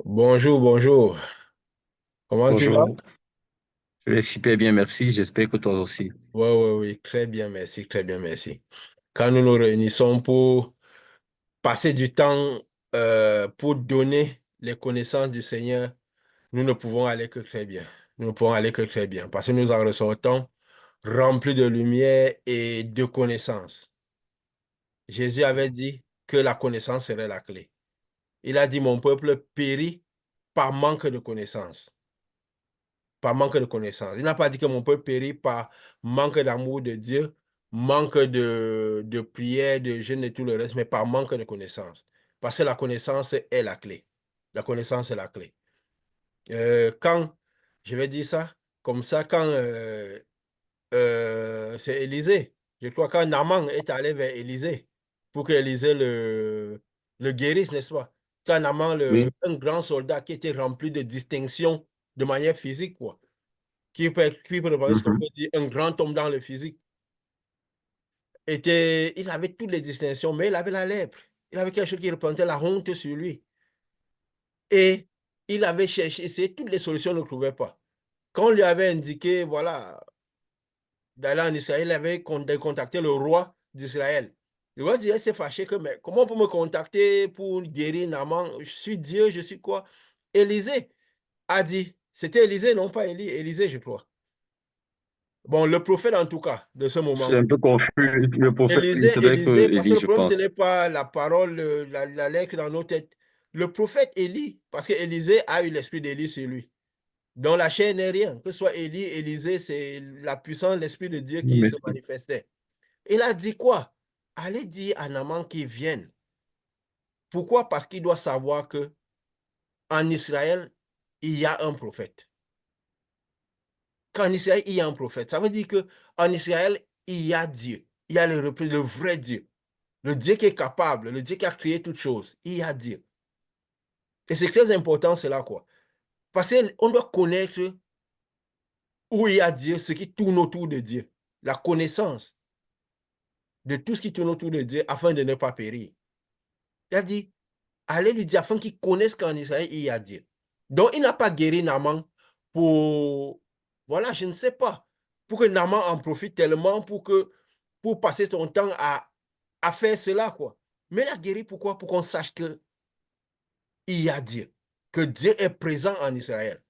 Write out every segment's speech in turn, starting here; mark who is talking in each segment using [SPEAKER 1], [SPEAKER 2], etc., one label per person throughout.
[SPEAKER 1] Bonjour, bonjour. Comment tu vas?
[SPEAKER 2] Bonjour, je vais super bien, merci. J'espère que toi aussi.
[SPEAKER 1] Oui, oui, oui, très bien, merci, très bien, merci. Quand nous nous réunissons pour passer du temps pour donner les connaissances du Seigneur, nous ne pouvons aller que très bien. Nous ne pouvons aller que très bien parce que nous en ressortons remplis de lumière et de connaissances. Jésus avait dit que la connaissance serait la clé. Il a dit, mon peuple périt par manque de connaissances. Par manque de connaissances. Il n'a pas dit que mon peuple périt par manque d'amour de Dieu, manque de prière, de jeûne et tout le reste, mais par manque de connaissances. Parce que la connaissance est la clé. La connaissance est la clé. Quand, je vais dire ça, comme ça, quand c'est Élisée, je crois quand Naaman est allé vers Élisée pour que Élisée le guérisse, n'est-ce pas? Quand Naaman,
[SPEAKER 2] Oui.
[SPEAKER 1] un grand soldat qui était rempli de distinction de manière physique, quoi qui peut représenter ce qu'on
[SPEAKER 2] Mhm.
[SPEAKER 1] peut dire un grand homme dans le physique, il avait toutes les distinctions, mais il avait la lèpre. Il avait quelque chose qui représentait la honte sur lui. Et il avait cherché, essayé toutes les solutions, ne trouvait pas. Quand on lui avait indiqué, voilà, d'aller en Israël, il avait contacté le roi d'Israël. Le roi d'Israël s'est fâché que, mais comment on peut me contacter pour guérir Naaman? Je suis Dieu, je suis quoi? Élisée a dit, c'était Élisée, non pas Élie, Élisée, je crois. Bon, le prophète en tout cas, de ce
[SPEAKER 2] Je suis
[SPEAKER 1] moment.
[SPEAKER 2] un peu confus. Le prophète, il
[SPEAKER 1] Élisée,
[SPEAKER 2] serait que
[SPEAKER 1] Élisée, parce que
[SPEAKER 2] Élie,
[SPEAKER 1] le
[SPEAKER 2] je
[SPEAKER 1] problème, ce n'est
[SPEAKER 2] pense.
[SPEAKER 1] pas la parole, la lettre dans nos têtes. Le prophète Élie, parce que Élisée a eu l'esprit d'Élie sur lui. Donc la chair n'est rien. Que ce soit Élie, Élisée, c'est la puissance, l'esprit de Dieu qui se
[SPEAKER 2] Merci.
[SPEAKER 1] manifestait. Il a dit quoi? Allez dire à Naaman qu'il vienne. Pourquoi? Parce qu'il doit savoir que en Israël, il y a un prophète. Qu'en Israël, il y a un prophète. Ça veut dire que en Israël, il y a Dieu. Il y a le vrai Dieu. Le Dieu qui est capable, le Dieu qui a créé toutes choses, il y a Dieu. Et c'est très important, cela, quoi. Parce qu'on doit connaître où il y a Dieu, ce qui tourne autour de Dieu. La connaissance de tout ce qui tourne autour de Dieu afin de ne pas périr. Il a dit, allez lui dire afin qu'il connaisse qu'en Israël, il y a Dieu. Donc, il n'a pas guéri Naaman pour, voilà, je ne sais pas, pour que Naaman en profite tellement pour passer son temps à faire cela, quoi. Mais il a guéri pourquoi? Pour qu'on sache que il y a Dieu, que Dieu est présent en Israël.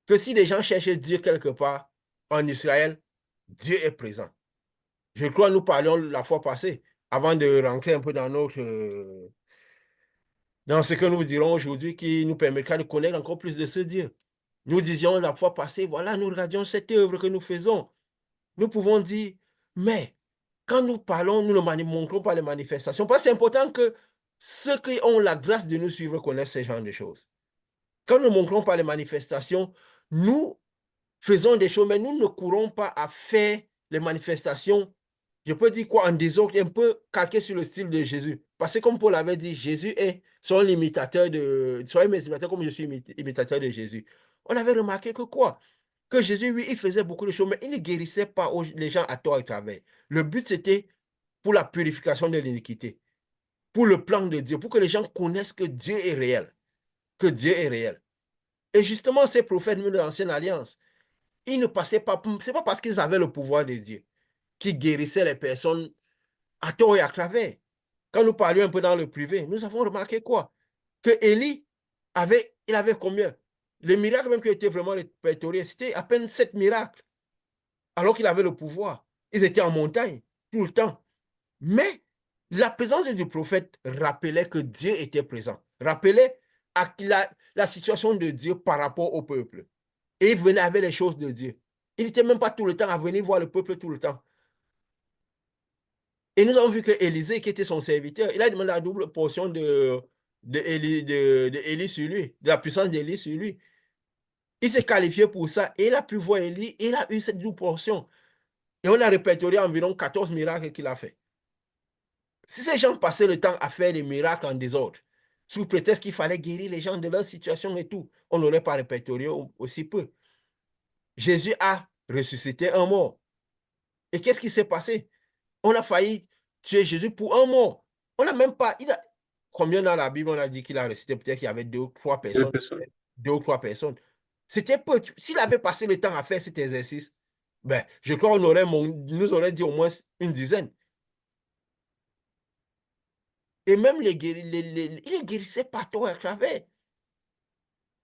[SPEAKER 1] Que si les gens cherchent Dieu quelque part en Israël, Dieu est présent. Je crois que nous parlions la fois passée, avant de rentrer un peu dans ce que nous dirons aujourd'hui, qui nous permettra de connaître encore plus de ce Dieu. Nous disions la fois passée, voilà, nous regardions cette œuvre que nous faisons. Nous pouvons dire, mais quand nous parlons, nous ne montrons pas les manifestations. Parce que c'est important que ceux qui ont la grâce de nous suivre connaissent ce genre de choses. Quand nous ne montrons pas les manifestations, nous faisons des choses, mais nous ne courons pas à faire les manifestations. Je peux dire quoi en désordre, un peu calqué sur le style de Jésus. Parce que comme Paul avait dit, Jésus est son imitateur soyez mes imitateurs comme je suis imitateur de Jésus. On avait remarqué que quoi? Que Jésus, oui, il faisait beaucoup de choses, mais il ne guérissait pas les gens à tort et travers. Le but, c'était pour la purification de l'iniquité, pour le plan de Dieu, pour que les gens connaissent que Dieu est réel, que Dieu est réel. Et justement, ces prophètes de l'ancienne alliance, ils ne passaient pas, c'est pas parce qu'ils avaient le pouvoir de Dieu qu'ils guérissaient les personnes à tort et à travers. Quand nous parlions un peu dans le privé, nous avons remarqué quoi? Que Élie il avait combien? Les miracles même qui étaient vraiment répertoriés, c'était à peine 7 miracles, alors qu'il avait le pouvoir. Ils étaient en montagne tout le temps. Mais la présence du prophète rappelait que Dieu était présent, rappelait la situation de Dieu par rapport au peuple. Et il venait avec les choses de Dieu. Il n'était même pas tout le temps à venir voir le peuple tout le temps. Et nous avons vu que Élisée, qui était son serviteur, il a demandé la double portion de Élie sur lui, de la puissance d'Élie sur lui. Il s'est qualifié pour ça et il a pu voir Élie et il a eu cette double portion. Et on a répertorié environ 14 miracles qu'il a fait. Si ces gens passaient le temps à faire des miracles en désordre, sous prétexte qu'il fallait guérir les gens de leur situation et tout, on n'aurait pas répertorié aussi peu. Jésus a ressuscité un mort. Et qu'est-ce qui s'est passé? On a failli tuer Jésus pour un mort. On n'a même pas. combien dans la Bible on a dit qu'il a ressuscité? Peut-être qu'il y avait 2 ou 3
[SPEAKER 2] Deux
[SPEAKER 1] personnes.
[SPEAKER 2] personnes.
[SPEAKER 1] 2 ou 3 personnes. C'était peu. S'il avait passé le temps à faire cet exercice, ben, je crois qu'on nous aurait dit au moins une dizaine. Et même il les guérissait partout à travers.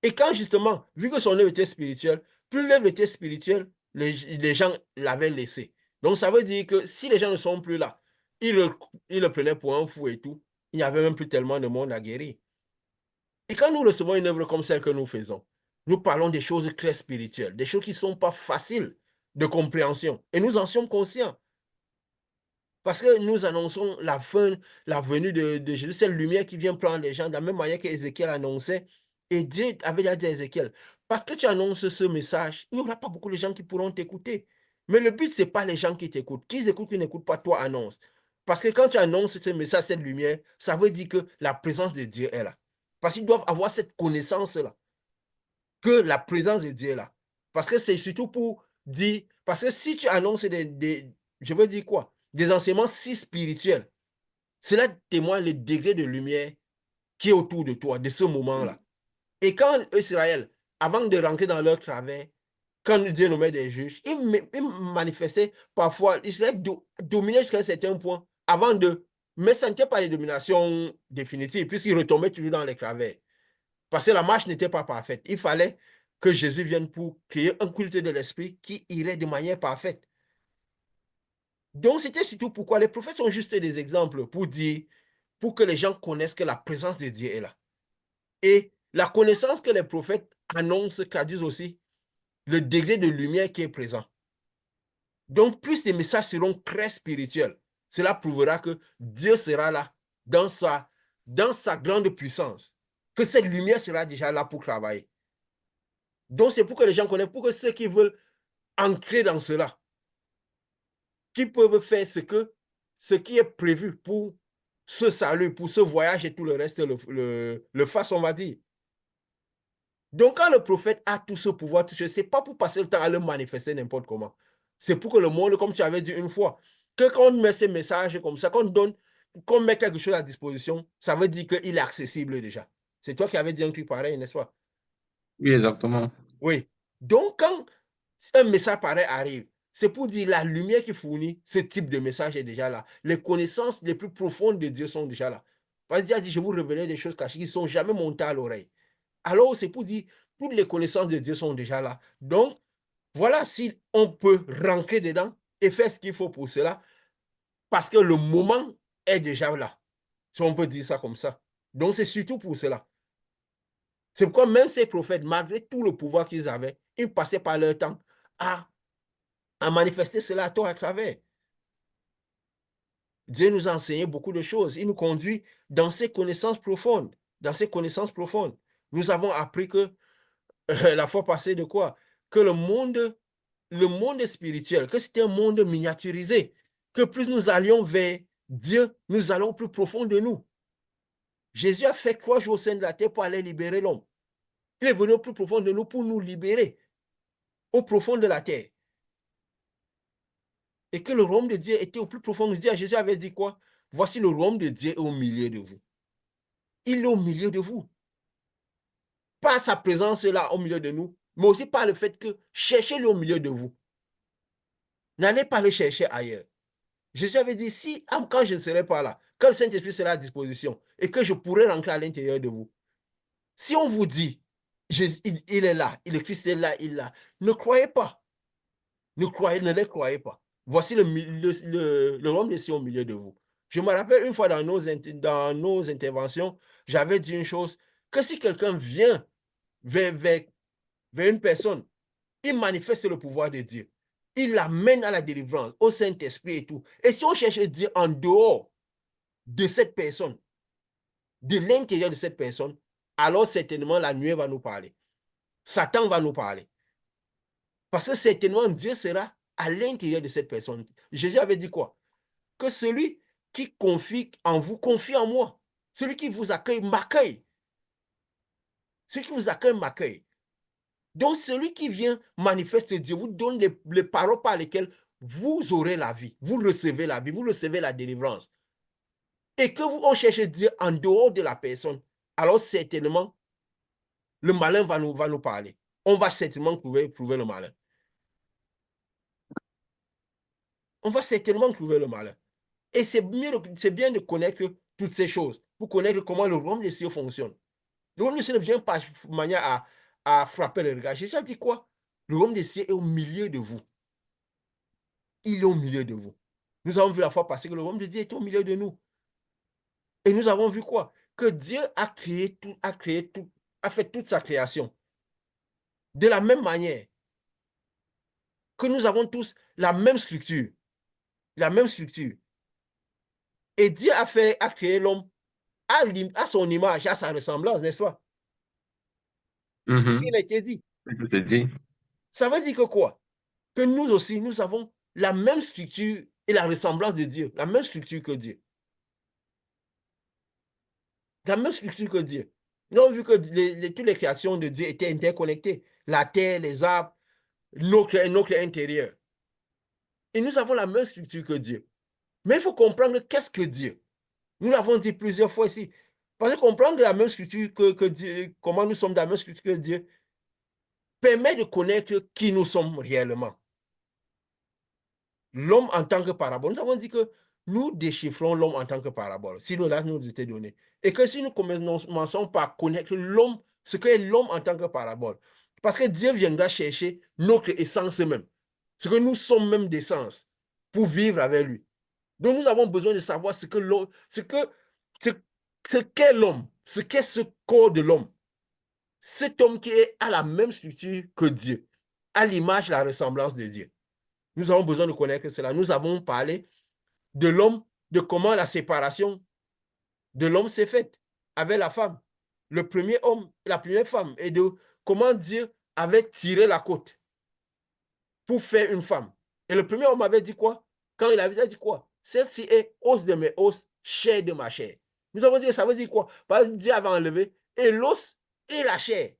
[SPEAKER 1] Et quand justement, vu que son œuvre était spirituelle, plus l'œuvre était spirituelle, les gens l'avaient laissé. Donc ça veut dire que si les gens ne sont plus là, ils le prenaient pour un fou et tout, il n'y avait même plus tellement de monde à guérir. Et quand nous recevons une œuvre comme celle que nous faisons, nous parlons des choses très spirituelles, des choses qui ne sont pas faciles de compréhension. Et nous en sommes conscients. Parce que nous annonçons la fin, la venue de Jésus, cette lumière qui vient prendre les gens, de la même manière qu'Ézéchiel annonçait. Et Dieu avait déjà dit à Ézéchiel, parce que tu annonces ce message, il n'y aura pas beaucoup de gens qui pourront t'écouter. Mais le but, ce n'est pas les gens qui t'écoutent. Qu'ils écoutent, qu'ils n'écoutent pas, toi annonce. Parce que quand tu annonces ce message, cette lumière, ça veut dire que la présence de Dieu est là. Parce qu'ils doivent avoir cette connaissance-là, que la présence de Dieu est là. Parce que c'est surtout pour dire, parce que si tu annonces je veux dire quoi? Des enseignements si spirituels, cela témoigne le degré de lumière qui est autour de toi, de ce moment-là. Et quand Israël, avant de rentrer dans leur travers, quand Dieu nommait des juges, il manifestait parfois, Israël dominait jusqu'à un certain point avant de, mais ça n'était pas une domination définitive, puisqu'il retombait toujours dans les travers. Parce que la marche n'était pas parfaite. Il fallait que Jésus vienne pour créer un culte de l'esprit qui irait de manière parfaite. Donc, c'était surtout pourquoi les prophètes sont juste des exemples pour dire, pour que les gens connaissent que la présence de Dieu est là. Et la connaissance que les prophètes annoncent traduisent aussi le degré de lumière qui est présent. Donc, plus les messages seront très spirituels, cela prouvera que Dieu sera là dans sa grande puissance, que cette lumière sera déjà là pour travailler. Donc, c'est pour que les gens connaissent, pour que ceux qui veulent entrer dans cela, qui peuvent faire ce qui est prévu pour ce salut, pour ce voyage et tout le reste, le fassent, on va dire. Donc, quand le prophète a tout ce pouvoir, ce n'est pas pour passer le temps à le manifester n'importe comment. C'est pour que le monde, comme tu avais dit une fois, que quand on met ces messages comme ça, qu'on met quelque chose à disposition, ça veut dire qu'il est accessible déjà. C'est toi qui avais dit un truc pareil, n'est-ce pas?
[SPEAKER 2] Oui, exactement.
[SPEAKER 1] Oui. Donc, quand un message pareil arrive, c'est pour dire la lumière qui fournit ce type de message est déjà là. Les connaissances les plus profondes de Dieu sont déjà là. Parce que Dieu a dit, je vous révéler des choses cachées qui ne sont jamais montées à l'oreille. Alors, c'est pour dire, toutes les connaissances de Dieu sont déjà là. Donc, voilà si on peut rentrer dedans et faire ce qu'il faut pour cela, parce que le moment est déjà là. Si on peut dire ça comme ça. Donc, c'est surtout pour cela. C'est pourquoi même ces prophètes, malgré tout le pouvoir qu'ils avaient, ils passaient par leur temps à, à manifester cela à tort à travers. Dieu nous a enseigné beaucoup de choses. Il nous conduit dans ses connaissances profondes. Dans ses connaissances profondes. Nous avons appris que la fois passée de quoi? Que le monde spirituel, que c'était un monde miniaturisé, que plus nous allions vers Dieu, nous allons plus profond de nous. Jésus a fait 3 jours au sein de la terre pour aller libérer l'homme. Il est venu au plus profond de nous pour nous libérer au profond de la terre. Et que le royaume de Dieu était au plus profond de Dieu. Jésus avait dit quoi? Voici le royaume de Dieu est au milieu de vous. Il est au milieu de vous. Pas sa présence là au milieu de nous, mais aussi par le fait que cherchez-le au milieu de vous. N'allez pas le chercher ailleurs. Jésus avait dit, si quand je ne serai pas là, quand le Saint-Esprit sera à disposition et que je pourrai rentrer à l'intérieur de vous, si on vous dit, il est là, le Christ est là, il est là, ne croyez pas. Ne les croyez pas. Voici le royaume des cieux au milieu de vous. Je me rappelle une fois dans nos interventions, j'avais dit une chose, que si quelqu'un vient vers une personne, il manifeste le pouvoir de Dieu. Il l'amène à la délivrance, au Saint-Esprit et tout. Et si on cherche Dieu en dehors de cette personne, de l'intérieur de cette personne, alors certainement la nuée va nous parler. Satan va nous parler. Parce que certainement Dieu sera à l'intérieur de cette personne. Jésus avait dit quoi? Que celui qui confie en vous, confie en moi. Celui qui vous accueille, m'accueille. Celui qui vous accueille, m'accueille. Donc, celui qui vient manifester Dieu vous donne les paroles par lesquelles vous aurez la vie, vous recevez la vie, vous recevez la délivrance. et que on cherche Dieu en dehors de la personne, alors certainement, le malin va nous parler. On va certainement trouver le malin. On va certainement trouver le malin. Et c'est bien de connaître toutes ces choses, pour connaître comment le royaume des cieux fonctionne. Le royaume des cieux ne vient pas de manière à frapper le regard. Jésus a dit quoi? Le royaume des cieux est au milieu de vous. Il est au milieu de vous. Nous avons vu la fois passée que le royaume de Dieu est au milieu de nous. Et nous avons vu quoi? Que Dieu a créé tout, a fait toute sa création. De la même manière que nous avons tous la même structure. La même structure. Et Dieu a créé l'homme à son image, à sa ressemblance, n'est-ce pas? C'est ce qui a été dit.
[SPEAKER 2] C'est dit.
[SPEAKER 1] Ça veut dire que quoi? Que nous aussi, nous avons la même structure et la ressemblance de Dieu, la même structure que Dieu. La même structure que Dieu. Nous avons vu que toutes les créations de Dieu étaient interconnectées. La terre, les arbres, notre intérieur. Et nous avons la même structure que Dieu. Mais il faut comprendre qu'est-ce que Dieu. Nous l'avons dit plusieurs fois ici. Parce que comprendre la même structure que Dieu, comment nous sommes dans la même structure que Dieu, permet de connaître qui nous sommes réellement. L'homme en tant que parabole. Nous avons dit que nous déchiffrons l'homme en tant que parabole, si nous nous était donné. Et que si nous commençons par connaître l'homme, ce qu'est l'homme en tant que parabole, parce que Dieu viendra chercher notre essence même, ce que nous sommes même d'essence, pour vivre avec lui. Donc nous avons besoin de savoir ce qu'est l'homme, ce qu'est ce corps de l'homme. Cet homme qui est à la même structure que Dieu, à l'image, la ressemblance de Dieu. Nous avons besoin de connaître cela. Nous avons parlé de l'homme, de comment la séparation de l'homme s'est faite avec la femme. Le premier homme, la première femme, et de comment Dieu avait tiré la côte pour faire une femme. Et le premier homme avait dit quoi? Quand il avait dit quoi? Celle-ci est os de mes os, chair de ma chair. Nous avons dit, ça veut dire quoi? Parce que Dieu avait enlevé et l'os et la chair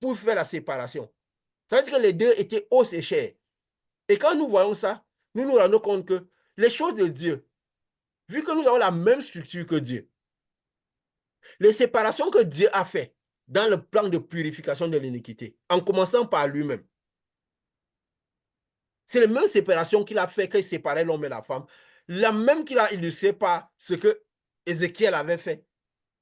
[SPEAKER 1] pour faire la séparation. Ça veut dire que les deux étaient os et chair. Et quand nous voyons ça, nous nous rendons compte que les choses de Dieu, vu que nous avons la même structure que Dieu, les séparations que Dieu a faites dans le plan de purification de l'iniquité, en commençant par lui-même, c'est la même séparation qu'il a fait qu'il séparait l'homme et la femme, la même qu'il a illustré par ce que Ézéchiel avait fait.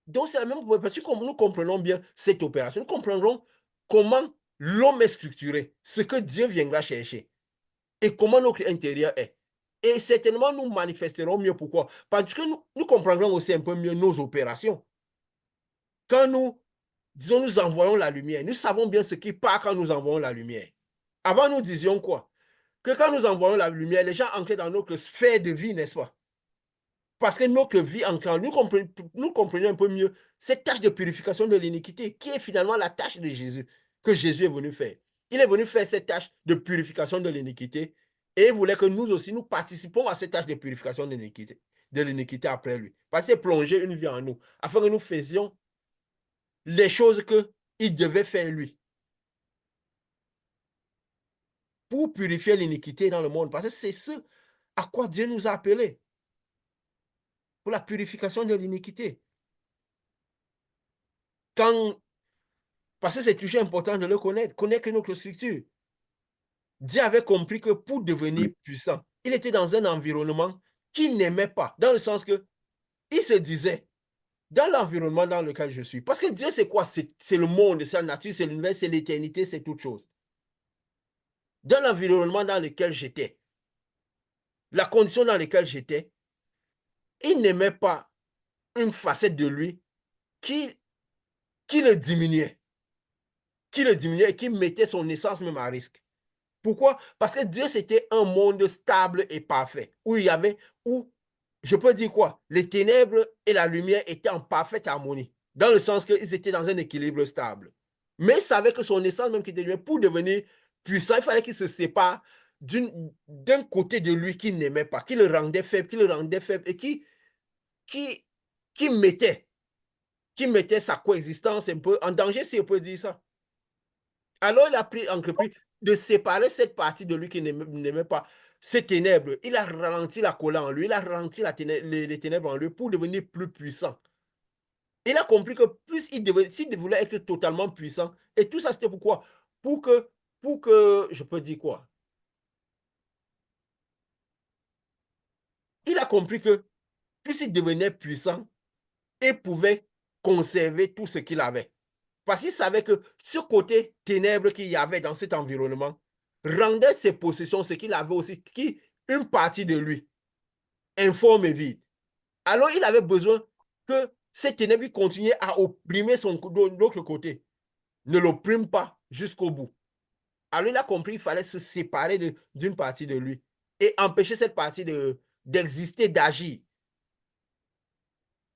[SPEAKER 1] Donc c'est la même parce que nous comprenons bien cette opération, nous comprendrons comment l'homme est structuré, ce que Dieu viendra chercher et comment notre intérieur est. Et certainement, nous manifesterons mieux. Pourquoi? Parce que nous comprendrons aussi un peu mieux nos opérations. Quand nous, disons, nous envoyons la lumière, nous savons bien ce qui part quand nous envoyons la lumière. Avant, nous disions quoi? Que quand nous envoyons la lumière, les gens entraient dans notre sphère de vie, n'est-ce pas? Parce que notre vie ancrée, nous comprenons un peu mieux cette tâche de purification de l'iniquité, qui est finalement la tâche de Jésus, que Jésus est venu faire. Il est venu faire cette tâche de purification de l'iniquité et il voulait que nous aussi, nous participons à cette tâche de purification de l'iniquité après lui. Parce qu'il plongé une vie en nous, afin que nous faisions les choses qu'il devait faire lui. Pour purifier l'iniquité dans le monde. Parce que c'est ce à quoi Dieu nous a appelés. Pour la purification de l'iniquité. Parce que c'est toujours important de le connaître notre structure. Dieu avait compris que pour devenir puissant, il était dans un environnement qu'il n'aimait pas, dans le sens que il se disait, dans l'environnement dans lequel je suis, parce que Dieu c'est quoi? C'est le monde, c'est la nature, c'est l'univers, c'est l'éternité, c'est toute chose. Dans l'environnement dans lequel j'étais, la condition dans laquelle j'étais, il n'aimait pas une facette de lui qui, qui le diminuait, et qui mettait son essence même à risque. Pourquoi? Parce que Dieu, c'était un monde stable et parfait, où, je peux dire quoi? Les ténèbres et la lumière étaient en parfaite harmonie, dans le sens qu'ils étaient dans un équilibre stable. Mais il savait que son essence même qui était lui, pour devenir puissant, il fallait qu'il se sépare d'un côté de lui qu'il n'aimait pas, qui le rendait faible, et qui mettait sa coexistence un peu en danger, si on peut dire ça. Alors il a entrepris de séparer cette partie de lui qu'il n'aimait pas ces ténèbres, il a ralenti la colère en lui, il a ralenti les ténèbres en lui pour devenir plus puissant. Il a compris que plus s'il voulait être totalement puissant, et tout ça c'était pourquoi? Pour que, je peux dire quoi? Il a compris que plus il devenait puissant, il pouvait conserver tout ce qu'il avait. Parce qu'il savait que ce côté ténèbre qu'il y avait dans cet environnement rendait ses possessions, ce qu'il avait aussi, une partie de lui, informe et vide. Alors il avait besoin que ces ténèbres continuaient à opprimer l'autre côté. Ne l'opprime pas jusqu'au bout. Alors il a compris qu'il fallait se séparer d'une partie de lui et empêcher cette partie d'exister, d'agir.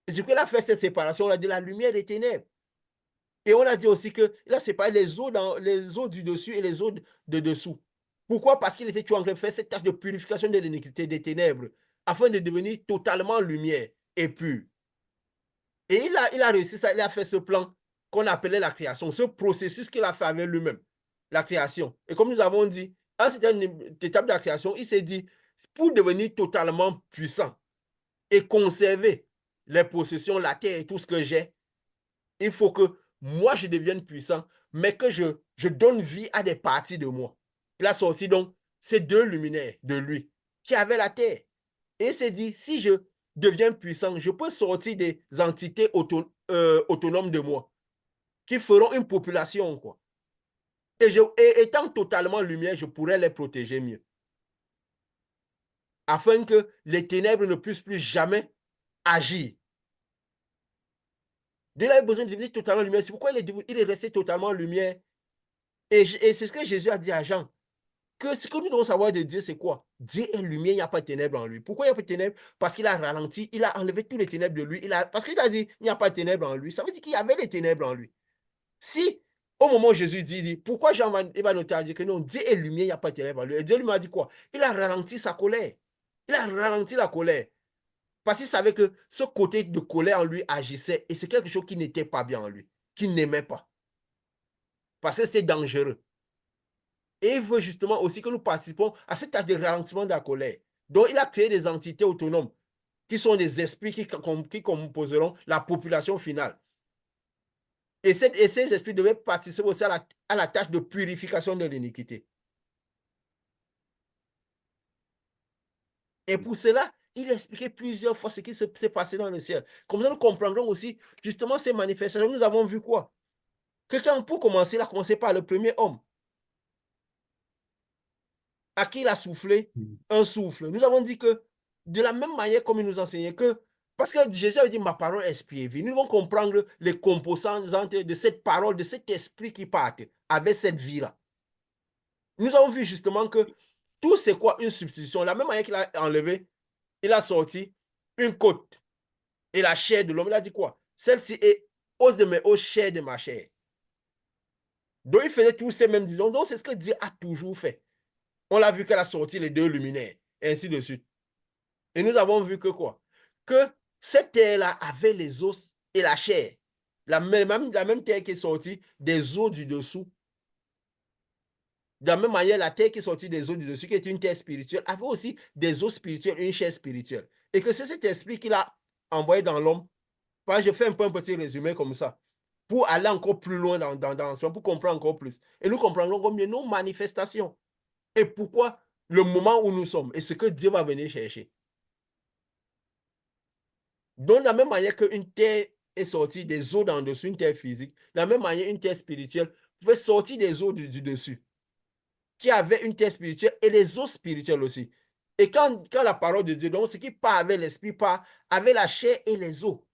[SPEAKER 1] Et ce qu'il a fait, cette séparation-là de la lumière et des ténèbres. Et on a dit aussi qu'il a séparé les eaux du dessus et les eaux de dessous. Pourquoi? Parce qu'il était toujours en train de faire cette tâche de purification de l'iniquité des ténèbres, afin de devenir totalement lumière et pur. Et il a réussi ça, il a fait ce plan qu'on appelait la création, ce processus qu'il a fait avec lui-même, la création. Et comme nous avons dit, à cette étape de la création, il s'est dit, pour devenir totalement puissant et conserver les possessions, la terre et tout ce que j'ai, il faut que moi je devienne puissant, mais que je donne vie à des parties de moi. Il a sorti donc ces deux luminaires de lui qui avaient la terre. Et il s'est dit, si je deviens puissant, je peux sortir des entités autonomes de moi qui feront une population, quoi. Et étant totalement lumière, je pourrais les protéger mieux. Afin que les ténèbres ne puissent plus jamais agir. Dieu avait besoin de devenir totalement lumière. C'est pourquoi il est resté totalement lumière. Et c'est ce que Jésus a dit à Jean. Que ce que nous devons savoir de Dieu, c'est quoi? Dieu est lumière, il n'y a pas de ténèbres en lui. Pourquoi il n'y a pas de ténèbres? Parce qu'il a ralenti, il a enlevé tous les ténèbres de lui. Parce qu'il a dit, il n'y a pas de ténèbres en lui. Ça veut dire qu'il y avait les ténèbres en lui. Si, au moment où Jésus dit pourquoi Jean va noter à dire que non, Dieu est lumière, il n'y a pas de ténèbres en lui. Et Dieu lui a dit quoi? Il a ralenti sa colère. Il a ralenti la colère. Parce qu'il savait que ce côté de colère en lui agissait et c'est quelque chose qui n'était pas bien en lui, qu'il n'aimait pas. Parce que c'était dangereux. Et il veut justement aussi que nous participons à cette tâche de ralentissement de la colère. Donc, il a créé des entités autonomes qui sont des esprits qui composeront la population finale. Et ces esprits devaient participer aussi à la tâche de purification de l'iniquité. Et pour cela, il a expliqué plusieurs fois ce qui s'est passé dans le ciel. Comme ça, nous comprendrons aussi justement ces manifestations. Nous avons vu quoi? Que quand, pour commencer, il a commencé par le premier homme, à qui il a soufflé un souffle. Nous avons dit que de la même manière comme il nous enseignait que, parce que Jésus avait dit ma parole est esprit et vie, nous devons comprendre les composantes de cette parole, de cet esprit qui part avec cette vie-là. Nous avons vu justement que tout c'est quoi une substitution. La même manière qu'il a enlevé, il a sorti une côte et la chair de l'homme. Il a dit quoi? Celle-ci est os de mes os, chair de ma chair. Donc il faisait tous ces mêmes disons. Donc c'est ce que Dieu a toujours fait. On l'a vu qu'elle a sorti les deux luminaires, et ainsi de suite. Et nous avons vu que quoi? Que cette terre-là avait les os et la chair. La même terre qui est sortie des os du dessous. De la même manière, la terre qui est sortie des os du dessus, qui est une terre spirituelle, avait aussi des os spirituels, une chair spirituelle. Et que c'est cet esprit qu'il a envoyé dans l'homme. Je fais un peu un petit résumé comme ça, pour aller encore plus loin dans ce pour comprendre encore plus. Et nous comprendrons combien nos manifestations et pourquoi le moment où nous sommes et ce que Dieu va venir chercher. Donc, de la même manière qu'une terre est sortie des eaux d'en dessous, une terre physique, de la même manière, une terre spirituelle pouvait sortir des eaux du dessus, qui avait une terre spirituelle et les eaux spirituelles aussi. Et quand la parole de Dieu, donc ce qui part avec l'esprit, part avec la chair et les eaux.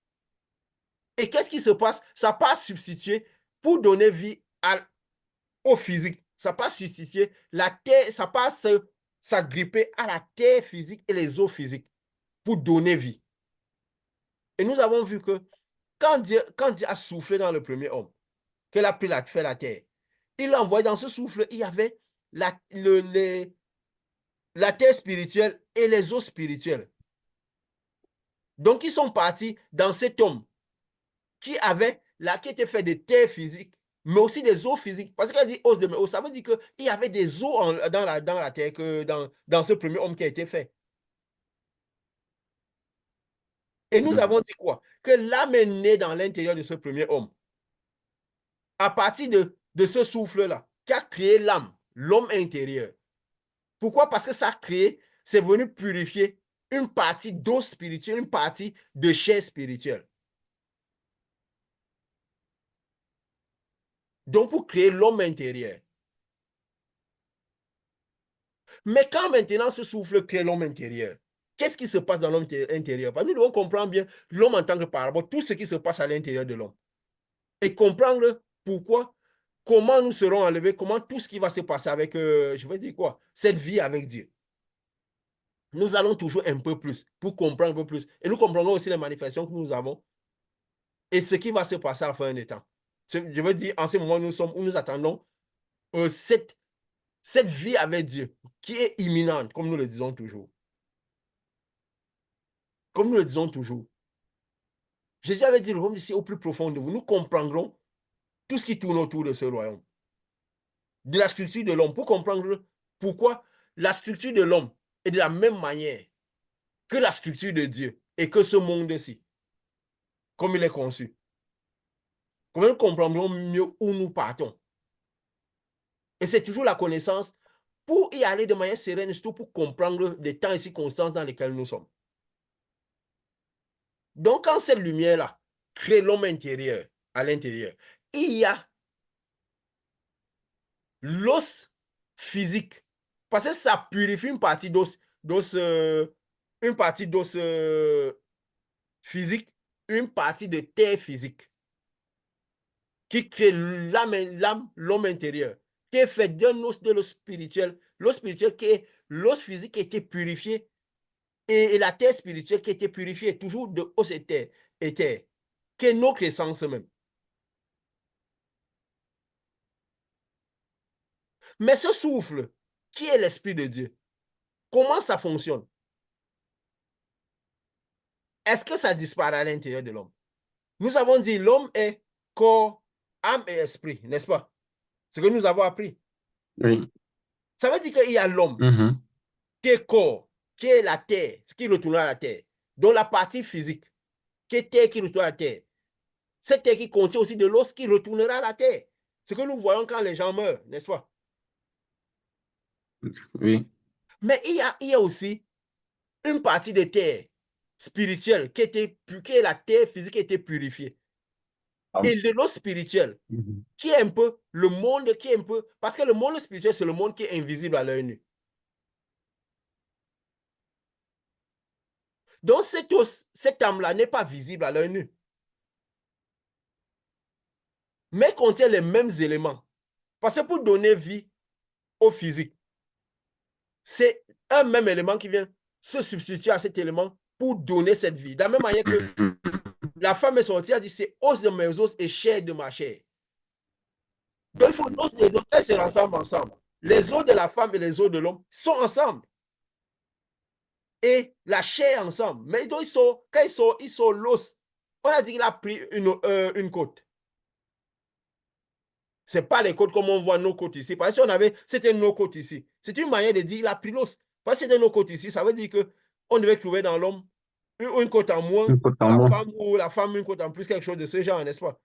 [SPEAKER 1] Et qu'est-ce qui se passe? Ça part substituer pour donner vie au physique. Ça part substituer la terre, ça part s'agripper à la terre physique et les eaux physiques pour donner vie. Et nous avons vu que quand Dieu a soufflé dans le premier homme, qu'elle a fait la terre, il l'a envoyé dans ce souffle, il y avait la terre spirituelle et les eaux spirituelles. Donc, ils sont partis dans cet homme qui était fait de terre physique mais aussi des eaux physiques. Parce qu'elle dit os de mes os, ça veut dire qu'il y avait des eaux dans la terre que dans ce premier homme qui a été fait. Et nous avons dit quoi? Que l'âme est née dans l'intérieur de ce premier homme. À partir de ce souffle-là, qui a créé l'âme, l'homme intérieur. Pourquoi? Parce que ça a créé, c'est venu purifier une partie d'eau spirituelle, une partie de chair spirituelle. Donc, pour créer l'homme intérieur. Mais quand maintenant ce souffle crée l'homme intérieur, qu'est-ce qui se passe dans l'homme intérieur? Parce que nous devons comprendre bien l'homme en tant que parabole, tout ce qui se passe à l'intérieur de l'homme. Et comprendre pourquoi, comment nous serons enlevés, comment tout ce qui va se passer avec, je vais dire quoi, cette vie avec Dieu. Nous allons toujours un peu plus pour comprendre un peu plus. Et nous comprendrons aussi les manifestations que nous avons et ce qui va se passer à la fin des temps. Je veux dire, en ce moment, nous sommes où nous attendons cette vie avec Dieu qui est imminente, comme nous le disons toujours. Comme nous le disons toujours. Jésus avait dit, le royaume d'ici au plus profond de vous, nous comprendrons tout ce qui tourne autour de ce royaume, de la structure de l'homme, pour comprendre pourquoi la structure de l'homme est de la même manière que la structure de Dieu et que ce monde-ci, comme il est conçu. Comment nous comprendrons mieux où nous partons. Et c'est toujours la connaissance pour y aller de manière sereine, surtout pour comprendre les temps et circonstances dans lesquels nous sommes. Donc, quand cette lumière-là crée l'homme intérieur, à l'intérieur, il y a l'os physique. Parce que ça purifie une partie d'os, une partie d'os physique, une partie de terre physique, qui crée l'homme intérieur, qui est fait d'un os de l'os spirituel. L'os spirituel qui est l'os physique qui a été purifié et la terre spirituelle qui a été purifiée, toujours de os et terre, qui est notre essence même. Mais ce souffle, qui est l'Esprit de Dieu, comment ça fonctionne? Est-ce que ça disparaît à l'intérieur de l'homme? Nous avons dit l'homme est corps, âme et esprit, n'est-ce pas? Ce que nous avons appris.
[SPEAKER 2] Oui.
[SPEAKER 1] Ça veut dire qu'il y a l'homme
[SPEAKER 2] Mhm.
[SPEAKER 1] qui est corps, qui est la terre, ce qui retourne à la terre, dont la partie physique, qui est terre qui retourne à la terre. Cette terre qui contient aussi de l'os qui retournera à la terre. Ce que nous voyons quand les gens meurent, n'est-ce pas?
[SPEAKER 2] Oui.
[SPEAKER 1] Mais il y a aussi une partie de terre spirituelle qui est la terre physique qui a été purifiée. Et de l'eau spirituelle,
[SPEAKER 2] Mhm.
[SPEAKER 1] qui est un peu le monde, qui est un peu. Parce que le monde spirituel, c'est le monde qui est invisible à l'œil nu. Donc, cette âme-là n'est pas visible à l'œil nu, mais contient les mêmes éléments. Parce que pour donner vie au physique, c'est un même élément qui vient se substituer à cet élément pour donner cette vie. De la même manière que
[SPEAKER 2] Mhm.
[SPEAKER 1] la femme est sortie, elle a dit c'est os de mes os et chair de ma chair. Donc, il faut l'os et l'os, elles se rassemblent ensemble. Les os de la femme et les os de l'homme sont ensemble. Et la chair ensemble. Mais donc, quand ils sont l'os, on a dit qu'il a pris une côte. Ce n'est pas les côtes comme on voit nos côtes ici. Parce que si on avait, c'était nos côtes ici. C'est une manière de dire qu'il a pris l'os. Parce que c'était nos côtes ici, ça veut dire qu'on devait trouver dans l'homme une côte en moins
[SPEAKER 2] Une côte
[SPEAKER 1] pour
[SPEAKER 2] en
[SPEAKER 1] la
[SPEAKER 2] moins.
[SPEAKER 1] femme ou la femme une côte en plus, quelque chose de ce genre, n'est-ce pas?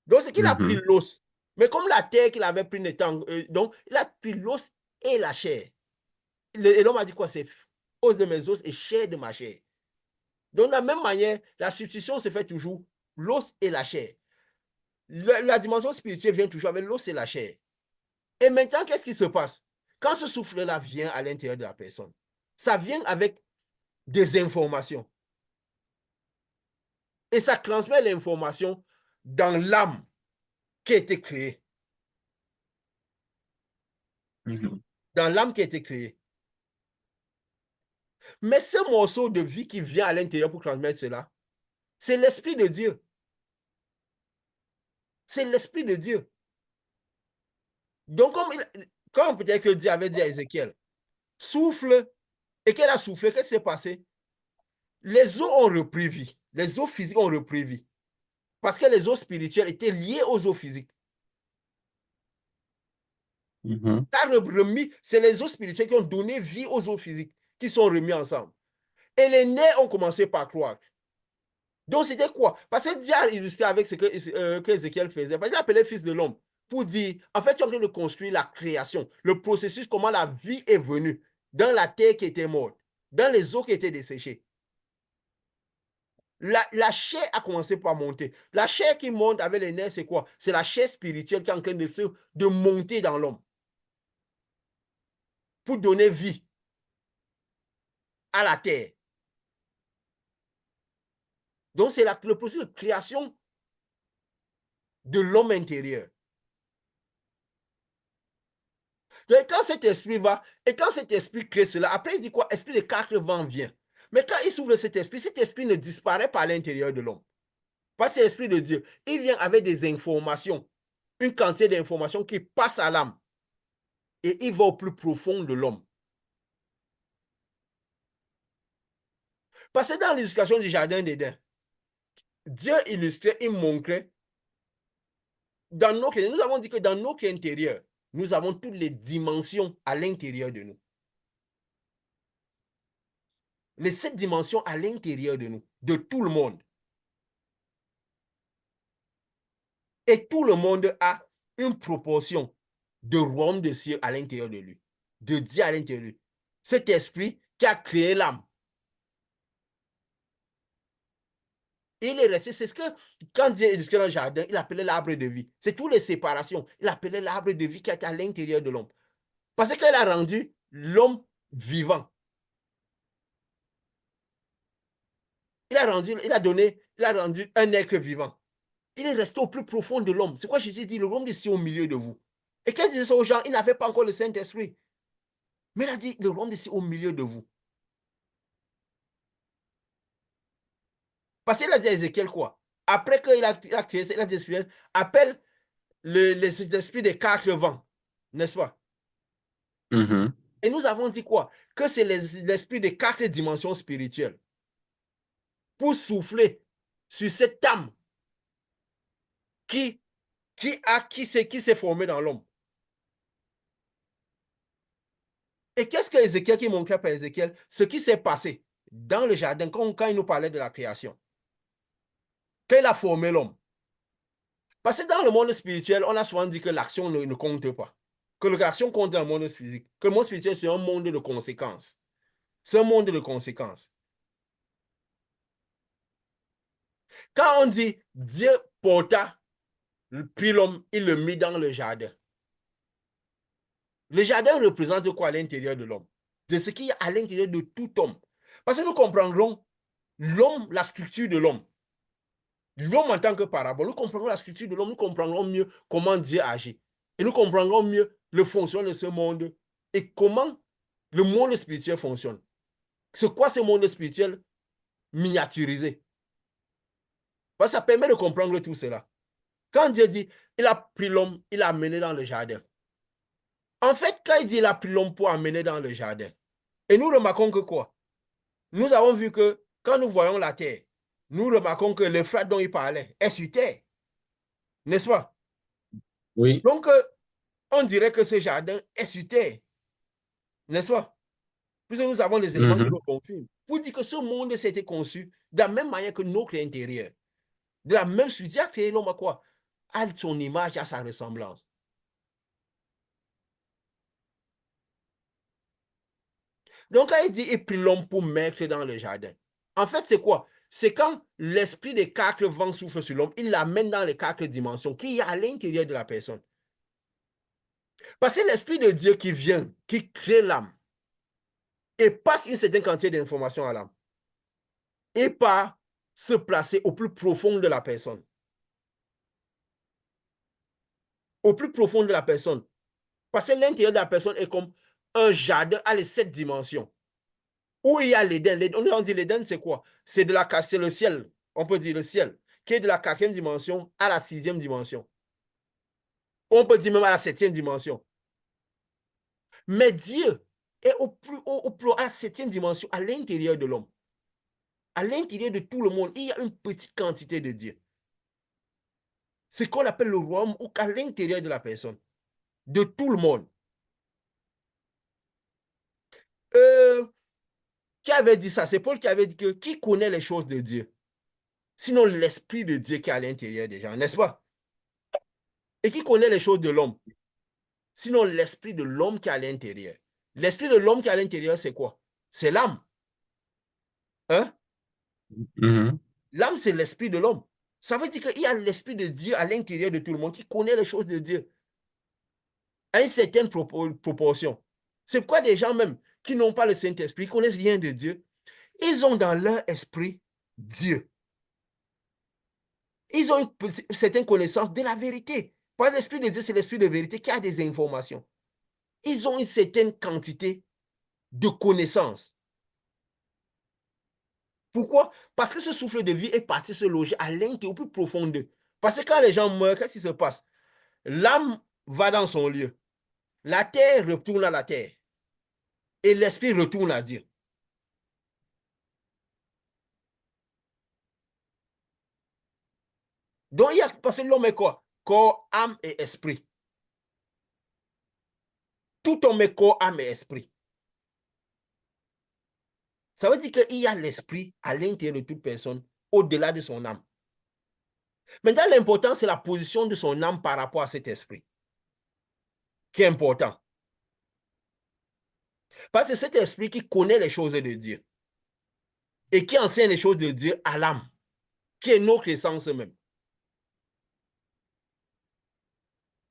[SPEAKER 1] Donc, c'est qu'il a pris
[SPEAKER 2] Mhm.
[SPEAKER 1] l'os. Mais comme la terre qu'il avait pris n'étant, donc, il a pris l'os et la chair. Et l'homme a dit quoi? C'est os de mes os et chair de ma chair. Donc, de la même manière, la substitution se fait toujours l'os et la chair. La dimension spirituelle vient toujours avec l'os et la chair. Et maintenant, qu'est-ce qui se passe? Quand ce souffle-là vient à l'intérieur de la personne, ça vient avec des informations. Et ça transmet l'information dans l'âme qui a été créée.
[SPEAKER 2] Mhm.
[SPEAKER 1] Dans l'âme qui a été créée. Mais ce morceau de vie qui vient à l'intérieur pour transmettre cela, c'est l'Esprit de Dieu. C'est l'Esprit de Dieu. Donc, comme peut-être que Dieu avait dit à Ézéchiel, souffle, et qu'elle a soufflé, qu'est-ce qui s'est passé? Les eaux ont repris vie. Les eaux physiques ont repris vie. Parce que les eaux spirituelles étaient liées aux eaux physiques. C'est les eaux spirituelles qui ont donné vie aux eaux physiques, qui sont remis ensemble. Et les nez ont commencé par croire. Donc, c'était quoi? Parce que Dieu a illustré avec ce que Ézéchiel faisait. Parce qu'il appelait fils de l'homme pour dire, en fait, tu es en train de construire la création, le processus, comment la vie est venue dans la terre qui était morte, dans les eaux qui étaient desséchées. La chair a commencé par monter. La chair qui monte avec les nerfs, c'est quoi? C'est la chair spirituelle qui est en train de monter dans l'homme pour donner vie à la terre. Donc, c'est le processus de création de l'homme intérieur. Donc, quand cet esprit va, et quand cet esprit crée cela, après il dit quoi? Esprit de quatre vents vient. Mais quand il s'ouvre cet esprit ne disparaît pas à l'intérieur de l'homme. Parce que c'est l'esprit de Dieu. Il vient avec des informations, une quantité d'informations qui passe à l'âme. Et il va au plus profond de l'homme. Parce que dans l'illustration du jardin d'Éden, Dieu illustrait, il montrait, nous avons dit que dans notre intérieur, nous avons toutes les dimensions à l'intérieur de nous. Les 7 dimensions à l'intérieur de nous, de tout le monde. Et tout le monde a une proportion de royaume de cieux à l'intérieur de lui, de Dieu à l'intérieur de lui. Cet esprit qui a créé l'âme. Il est resté, c'est ce que, quand Dieu est dans le jardin, il appelait l'arbre de vie. C'est toutes les séparations. Il appelait l'arbre de vie qui est à l'intérieur de l'homme. Parce qu'il a rendu l'homme vivant. Il a rendu un être vivant. Il est resté au plus profond de l'homme. C'est quoi Jésus dit, le royaume de Dieu au milieu de vous. Et quand il disait ça aux gens, il n'avait pas encore le Saint-Esprit. Mais il a dit, le royaume de Dieu au milieu de vous. Parce qu'il a dit à Ézéchiel quoi? Après qu'il a créé, il a dit, appelle les esprits des quatre vents, n'est-ce pas? Et nous avons dit quoi? Que c'est l'esprit des quatre dimensions spirituelles. Pour souffler sur cette âme qui s'est formée dans l'homme. Et qu'est-ce que Ézéchiel qui montrait par Ézéchiel? Ce qui s'est passé dans le jardin quand il nous parlait de la création. Quand il a formé l'homme. Parce que dans le monde spirituel, on a souvent dit que l'action ne compte pas. Que l'action compte dans le monde physique. Que le monde spirituel, c'est un monde de conséquences. C'est un monde de conséquences. Quand on dit Dieu porta, puis l'homme, il le mit dans le jardin. Le jardin représente quoi à l'intérieur de l'homme? De ce qu'il y a à l'intérieur de tout homme. Parce que nous comprendrons l'homme, la structure de l'homme. L'homme en tant que parabole, nous comprendrons la structure de l'homme, nous comprendrons mieux comment Dieu agit. Et nous comprendrons mieux le fonctionnement de ce monde et comment le monde spirituel fonctionne. C'est quoi ce monde spirituel miniaturisé? Parce que ça permet de comprendre tout cela. Quand Dieu dit, il a pris l'homme, il l'a amené dans le jardin. En fait, quand il dit il a pris l'homme pour amener dans le jardin, et nous remarquons que quoi? Nous avons vu que quand nous voyons la terre, nous remarquons que le frère dont il parlait est sur terre. N'est-ce pas?
[SPEAKER 2] Oui.
[SPEAKER 1] Donc, on dirait que ce jardin est sur terre. N'est-ce pas? Puisque nous avons les éléments qui nous confirment. Pour dire que ce monde s'est été conçu de la même manière que notre intérieur. De la même suite. Dieu a créé l'homme à quoi? À son image, à sa ressemblance. Donc, quand il dit il prit l'homme pour mettre dans le jardin, en fait, c'est quoi? C'est quand l'esprit des quatre vents souffle sur l'homme, il l'amène dans les quatre dimensions qu'il y a à l'intérieur de la personne. Parce que l'esprit de Dieu qui vient, qui crée l'âme, et passe une certaine quantité d'informations à l'âme, et pas se placer au plus profond de la personne. Au plus profond de la personne. Parce que l'intérieur de la personne est comme un jardin à les 7 dimensions. Où il y a l'Éden. On dit l'Éden, c'est quoi? C'est le ciel. On peut dire le ciel, qui est de la 4e dimension à la 6e dimension. On peut dire même à la 7e dimension. Mais Dieu est au plus haut, à la 7e dimension, à l'intérieur de l'homme. À l'intérieur de tout le monde, il y a une petite quantité de Dieu. ce qu'on appelle le royaume ou qu'à l'intérieur de la personne, de tout le monde. Qui avait dit ça? C'est Paul qui avait dit que qui connaît les choses de Dieu? Sinon l'Esprit de Dieu qui est à l'intérieur des gens, n'est-ce pas? Et qui connaît les choses de l'homme? Sinon l'Esprit de l'homme qui est à l'intérieur. L'Esprit de l'homme qui est à l'intérieur, c'est quoi? C'est l'âme. Hein?
[SPEAKER 2] Mhm.
[SPEAKER 1] L'âme, c'est l'esprit de l'homme. Ça veut dire qu'il y a l'Esprit de Dieu à l'intérieur de tout le monde qui connaît les choses de Dieu à une certaine proportion. C'est pourquoi des gens même qui n'ont pas le Saint-Esprit, qui connaissent rien de Dieu, ils ont dans leur esprit Dieu. Ils ont une certaine connaissance de la vérité. Parce que l'Esprit de Dieu, c'est l'Esprit de vérité qui a des informations. Ils ont une certaine quantité de connaissances. Pourquoi? Parce que ce souffle de vie est parti se loger à l'intérieur, au plus profond d'eux. Parce que quand les gens meurent, qu'est-ce qui se passe? L'âme va dans son lieu. La terre retourne à la terre. Et l'esprit retourne à Dieu. Donc, parce que l'homme est quoi? Corps, âme et esprit. Tout homme est corps, âme et esprit. Ça veut dire qu'il y a l'esprit à l'intérieur de toute personne, au-delà de son âme. Maintenant, l'important, c'est la position de son âme par rapport à cet esprit, qui est important. Parce que c'est cet esprit qui connaît les choses de Dieu et qui enseigne les choses de Dieu à l'âme, qui est notre essence même.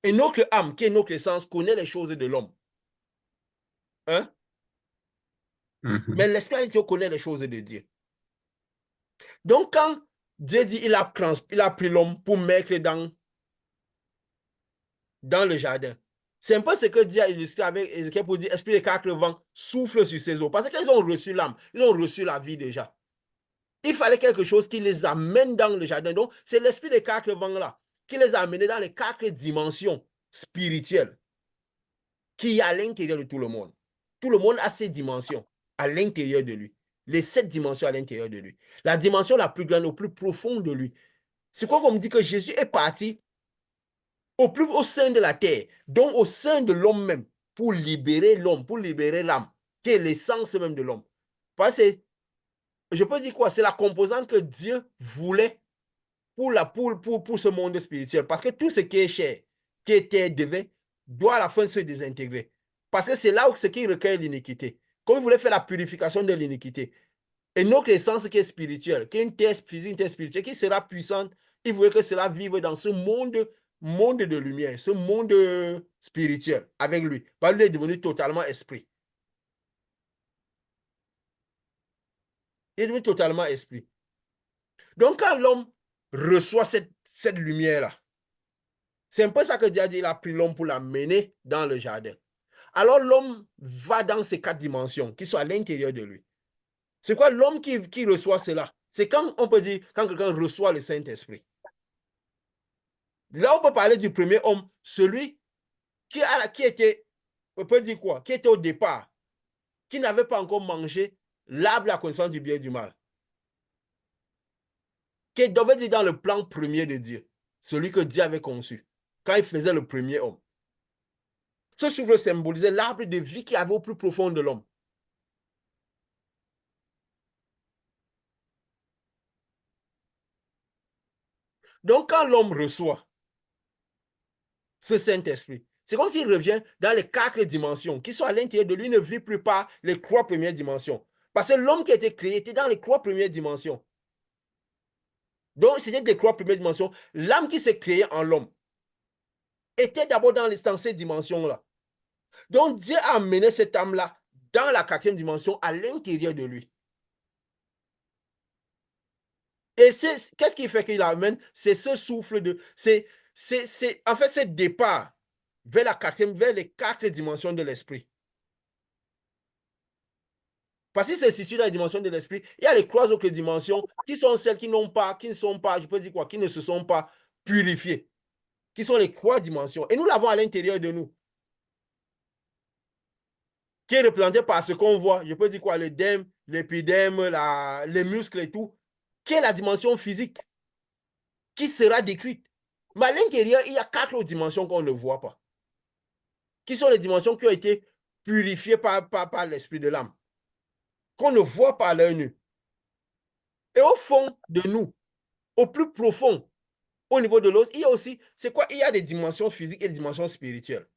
[SPEAKER 1] Et notre âme, qui est notre essence, connaît les choses de l'homme. Hein?
[SPEAKER 2] Mhm.
[SPEAKER 1] Mais l'esprit à l'intérieur connaît les choses de Dieu. Donc, quand Dieu dit il a pris l'homme pour mettre dans le jardin, c'est un peu ce que Dieu a illustré avec Ézéchiel pour dire esprit des quatre vents souffle sur ses eaux. Parce qu'ils ont reçu l'âme, ils ont reçu la vie déjà. Il fallait quelque chose qui les amène dans le jardin. Donc, c'est l'esprit des quatre vents là qui les a amenés dans les quatre dimensions spirituelles qui y a à l'intérieur de tout le monde. Tout le monde a ces dimensions à l'intérieur de lui. Les 7 dimensions à l'intérieur de lui. La dimension la plus grande, au plus profond de lui. C'est quoi qu'on me dit que Jésus est parti au sein de la terre, donc au sein de l'homme même, pour libérer l'homme, pour libérer l'âme, qui est l'essence même de l'homme. Parce que, je peux dire quoi? C'est la composante que Dieu voulait pour ce monde spirituel. Parce que tout ce qui est chair, qui est terre, doit à la fin se désintégrer. Parce que c'est là où ce qui recueille l'iniquité. Comme il voulait faire la purification de l'iniquité. Et notre essence qui est spirituelle, qui est une terre physique, une terre spirituelle, qui sera puissante, il voulait que cela vive dans ce monde de lumière, ce monde spirituel avec lui. Parce qu'il est devenu totalement esprit. Il est devenu totalement esprit. Donc, quand l'homme reçoit cette lumière-là, c'est un peu ça que Dieu a dit, il a pris l'homme pour l'amener dans le jardin. Alors, l'homme va dans ces 4 dimensions qui sont à l'intérieur de lui. C'est quoi l'homme qui reçoit cela? C'est quand on peut dire, quand quelqu'un reçoit le Saint-Esprit. Là, on peut parler du premier homme, celui qui était, on peut dire quoi? Qui était au départ, qui n'avait pas encore mangé l'arbre de la connaissance du bien et du mal. Qui devait dire dans le plan premier de Dieu, celui que Dieu avait conçu, quand il faisait le premier homme. Ce souffle symbolisait l'arbre de vie qui avait au plus profond de l'homme. Donc, quand l'homme reçoit ce Saint-Esprit, c'est comme s'il revient dans les 4 dimensions qui sont à l'intérieur de lui, il ne vit plus par les 3 premières dimensions. Parce que l'homme qui a été créé était dans les 3 premières dimensions. Donc, c'était les 3 premières dimensions. L'âme qui s'est créée en l'homme était d'abord dans ces dimensions-là. Donc, Dieu a amené cette âme-là dans la 4e dimension à l'intérieur de lui. Et qu'est-ce qui fait qu'il l'amène? C'est ce souffle de... en fait, ce départ vers vers les 4 dimensions de l'esprit. Parce qu'il se situe dans la dimension de l'esprit, il y a les 3 autres dimensions qui sont celles qui ne sont pas, je peux dire quoi, qui ne se sont pas purifiées, qui sont les 3 dimensions. Et nous l'avons à l'intérieur de nous, qui est représenté par ce qu'on voit, je peux dire quoi, l'édème, l'épiderme, les muscles et tout, qui est la dimension physique, qui sera détruite. Mais à l'intérieur, il y a 4 dimensions qu'on ne voit pas, qui sont les dimensions qui ont été purifiées par l'esprit de l'âme, qu'on ne voit pas à l'œil nu. Et au fond de nous, au plus profond, au niveau de l'os, il y a aussi, c'est quoi? Il y a des dimensions physiques et des dimensions spirituelles.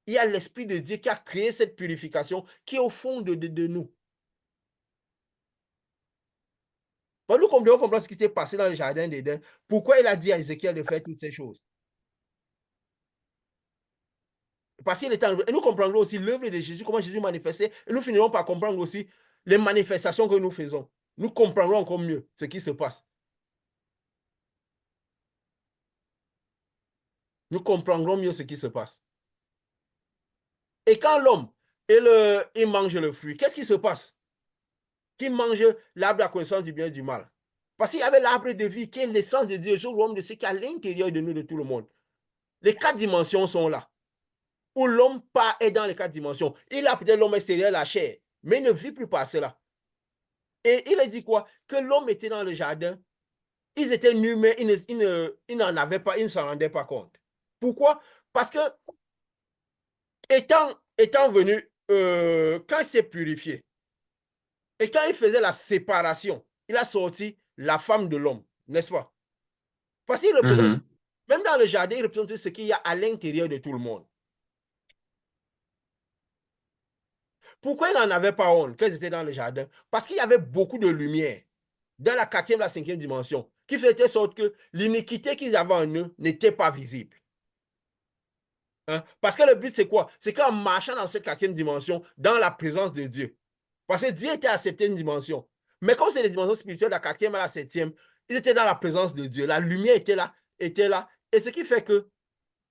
[SPEAKER 1] Il y a l'Esprit de Dieu qui a créé cette purification qui est au fond de nous. Bon, nous comprenons ce qui s'est passé dans le jardin d'Éden. Pourquoi il a dit à Ézéchiel de faire toutes ces choses? Parce qu'il était en... Et nous comprendrons aussi l'œuvre de Jésus, comment Jésus manifestait. Et nous finirons par comprendre aussi les manifestations que nous faisons. Nous comprendrons encore mieux ce qui se passe. Nous comprendrons mieux ce qui se passe. Et quand l'homme il mange le fruit, qu'est-ce qui se passe? Qu'il mange l'arbre de la connaissance du bien et du mal. Parce qu'il y avait l'arbre de vie qui est l'essence de Dieu, le royaume de ce qui est à l'intérieur de nous, de tout le monde. Les 4 dimensions sont là. Où l'homme est dans les 4 dimensions. Il a peut-être l'homme extérieur, la chair, mais il ne vit plus par cela. Et il a dit quoi? Que l'homme était dans le jardin, ils étaient nus, mais ils n'en avaient pas, ils ne s'en rendaient pas compte. Pourquoi? Parce que, étant venu, quand il s'est purifié, et quand il faisait la séparation, il a sorti la femme de l'homme, n'est-ce pas? Parce qu'il représente, même dans le jardin, il représente ce qu'il y a à l'intérieur de tout le monde. Pourquoi ils n'en avaient pas honte quand ils étaient dans le jardin? Parce qu'il y avait beaucoup de lumière dans la 4e, la 5e dimension, qui faisait en sorte que l'iniquité qu'ils avaient en eux n'était pas visible. Hein? Parce que le but, c'est quoi? C'est qu'en marchant dans cette 4e dimension, dans la présence de Dieu, parce que Dieu était à la 7e dimension, mais comme c'est les dimensions spirituelles de la 4e à la 7e, ils étaient dans la présence de Dieu. La lumière était là, et ce qui fait que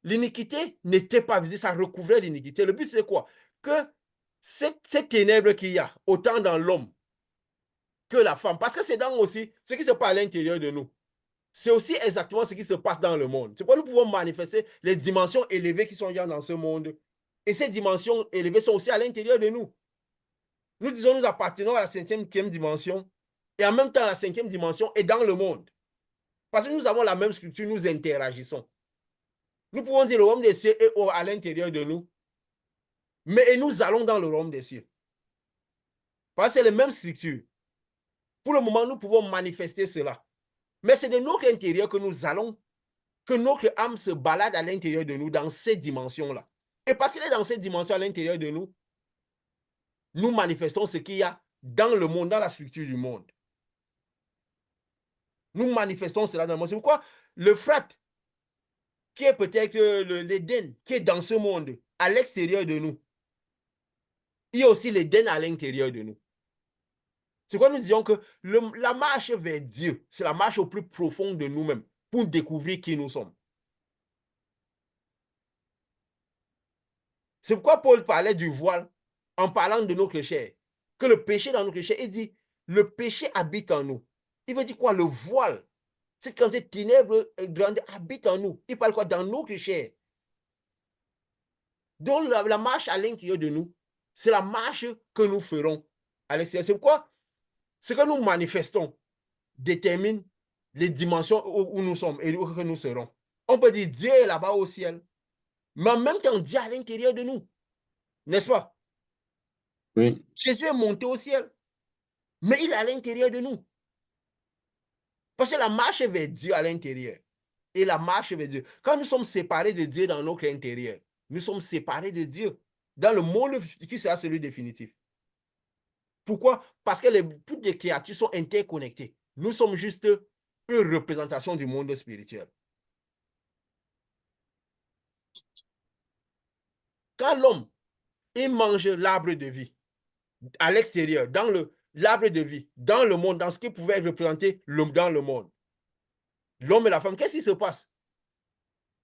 [SPEAKER 1] l'iniquité n'était pas visible, ça recouvrait l'iniquité. Le but, c'est quoi? Que cette ténèbre qu'il y a, autant dans l'homme que la femme, parce que c'est dans aussi ce qui se passe à l'intérieur de nous. C'est aussi exactement ce qui se passe dans le monde. C'est pourquoi nous pouvons manifester les dimensions élevées qui sont dans ce monde. Et ces dimensions élevées sont aussi à l'intérieur de nous. Nous disons nous appartenons à la 5e dimension, et en même temps la 5e dimension est dans le monde. Parce que nous avons la même structure, nous interagissons. Nous pouvons dire le royaume des cieux est à l'intérieur de nous, mais nous allons dans le royaume des cieux. Parce que c'est les mêmes structures. Pour le moment, nous pouvons manifester cela. Mais c'est de notre intérieur que nous allons, que notre âme se balade à l'intérieur de nous dans ces dimensions-là. Et parce qu'il est dans ces dimensions à l'intérieur de nous, nous manifestons ce qu'il y a dans le monde, dans la structure du monde. Nous manifestons cela dans le monde. C'est pourquoi l'Euphrate, qui est peut-être l'Éden, qui est dans ce monde, à l'extérieur de nous, il y a aussi l'Éden à l'intérieur de nous. C'est quoi nous disons que la marche vers Dieu, c'est la marche au plus profond de nous-mêmes pour découvrir qui nous sommes. C'est pourquoi Paul parlait du voile en parlant de notre chair. Que le péché dans notre chair, il dit, le péché habite en nous. Il veut dire quoi? Le voile, c'est quand cette ténèbre grande habite en nous. Il parle quoi? Dans notre chair. Donc la marche à l'intérieur de nous, c'est la marche que nous ferons à l'extérieur. C'est pourquoi ce que nous manifestons détermine les dimensions où nous sommes et où nous serons. On peut dire Dieu est là-bas au ciel, mais en même temps, Dieu est à l'intérieur de nous. N'est-ce pas?
[SPEAKER 2] Oui.
[SPEAKER 1] Jésus est monté au ciel, mais il est à l'intérieur de nous. Parce que la marche vers Dieu à l'intérieur et la marche vers Dieu. Quand nous sommes séparés de Dieu dans notre intérieur, nous sommes séparés de Dieu dans le monde qui sera celui définitif. Pourquoi? Parce que toutes les créatures sont interconnectées. Nous sommes juste une représentation du monde spirituel. Quand l'homme, il mange l'arbre de vie à l'extérieur, dans l'arbre de vie, dans le monde, dans ce qui pouvait représenter l'homme dans le monde, l'homme et la femme, qu'est-ce qui se passe?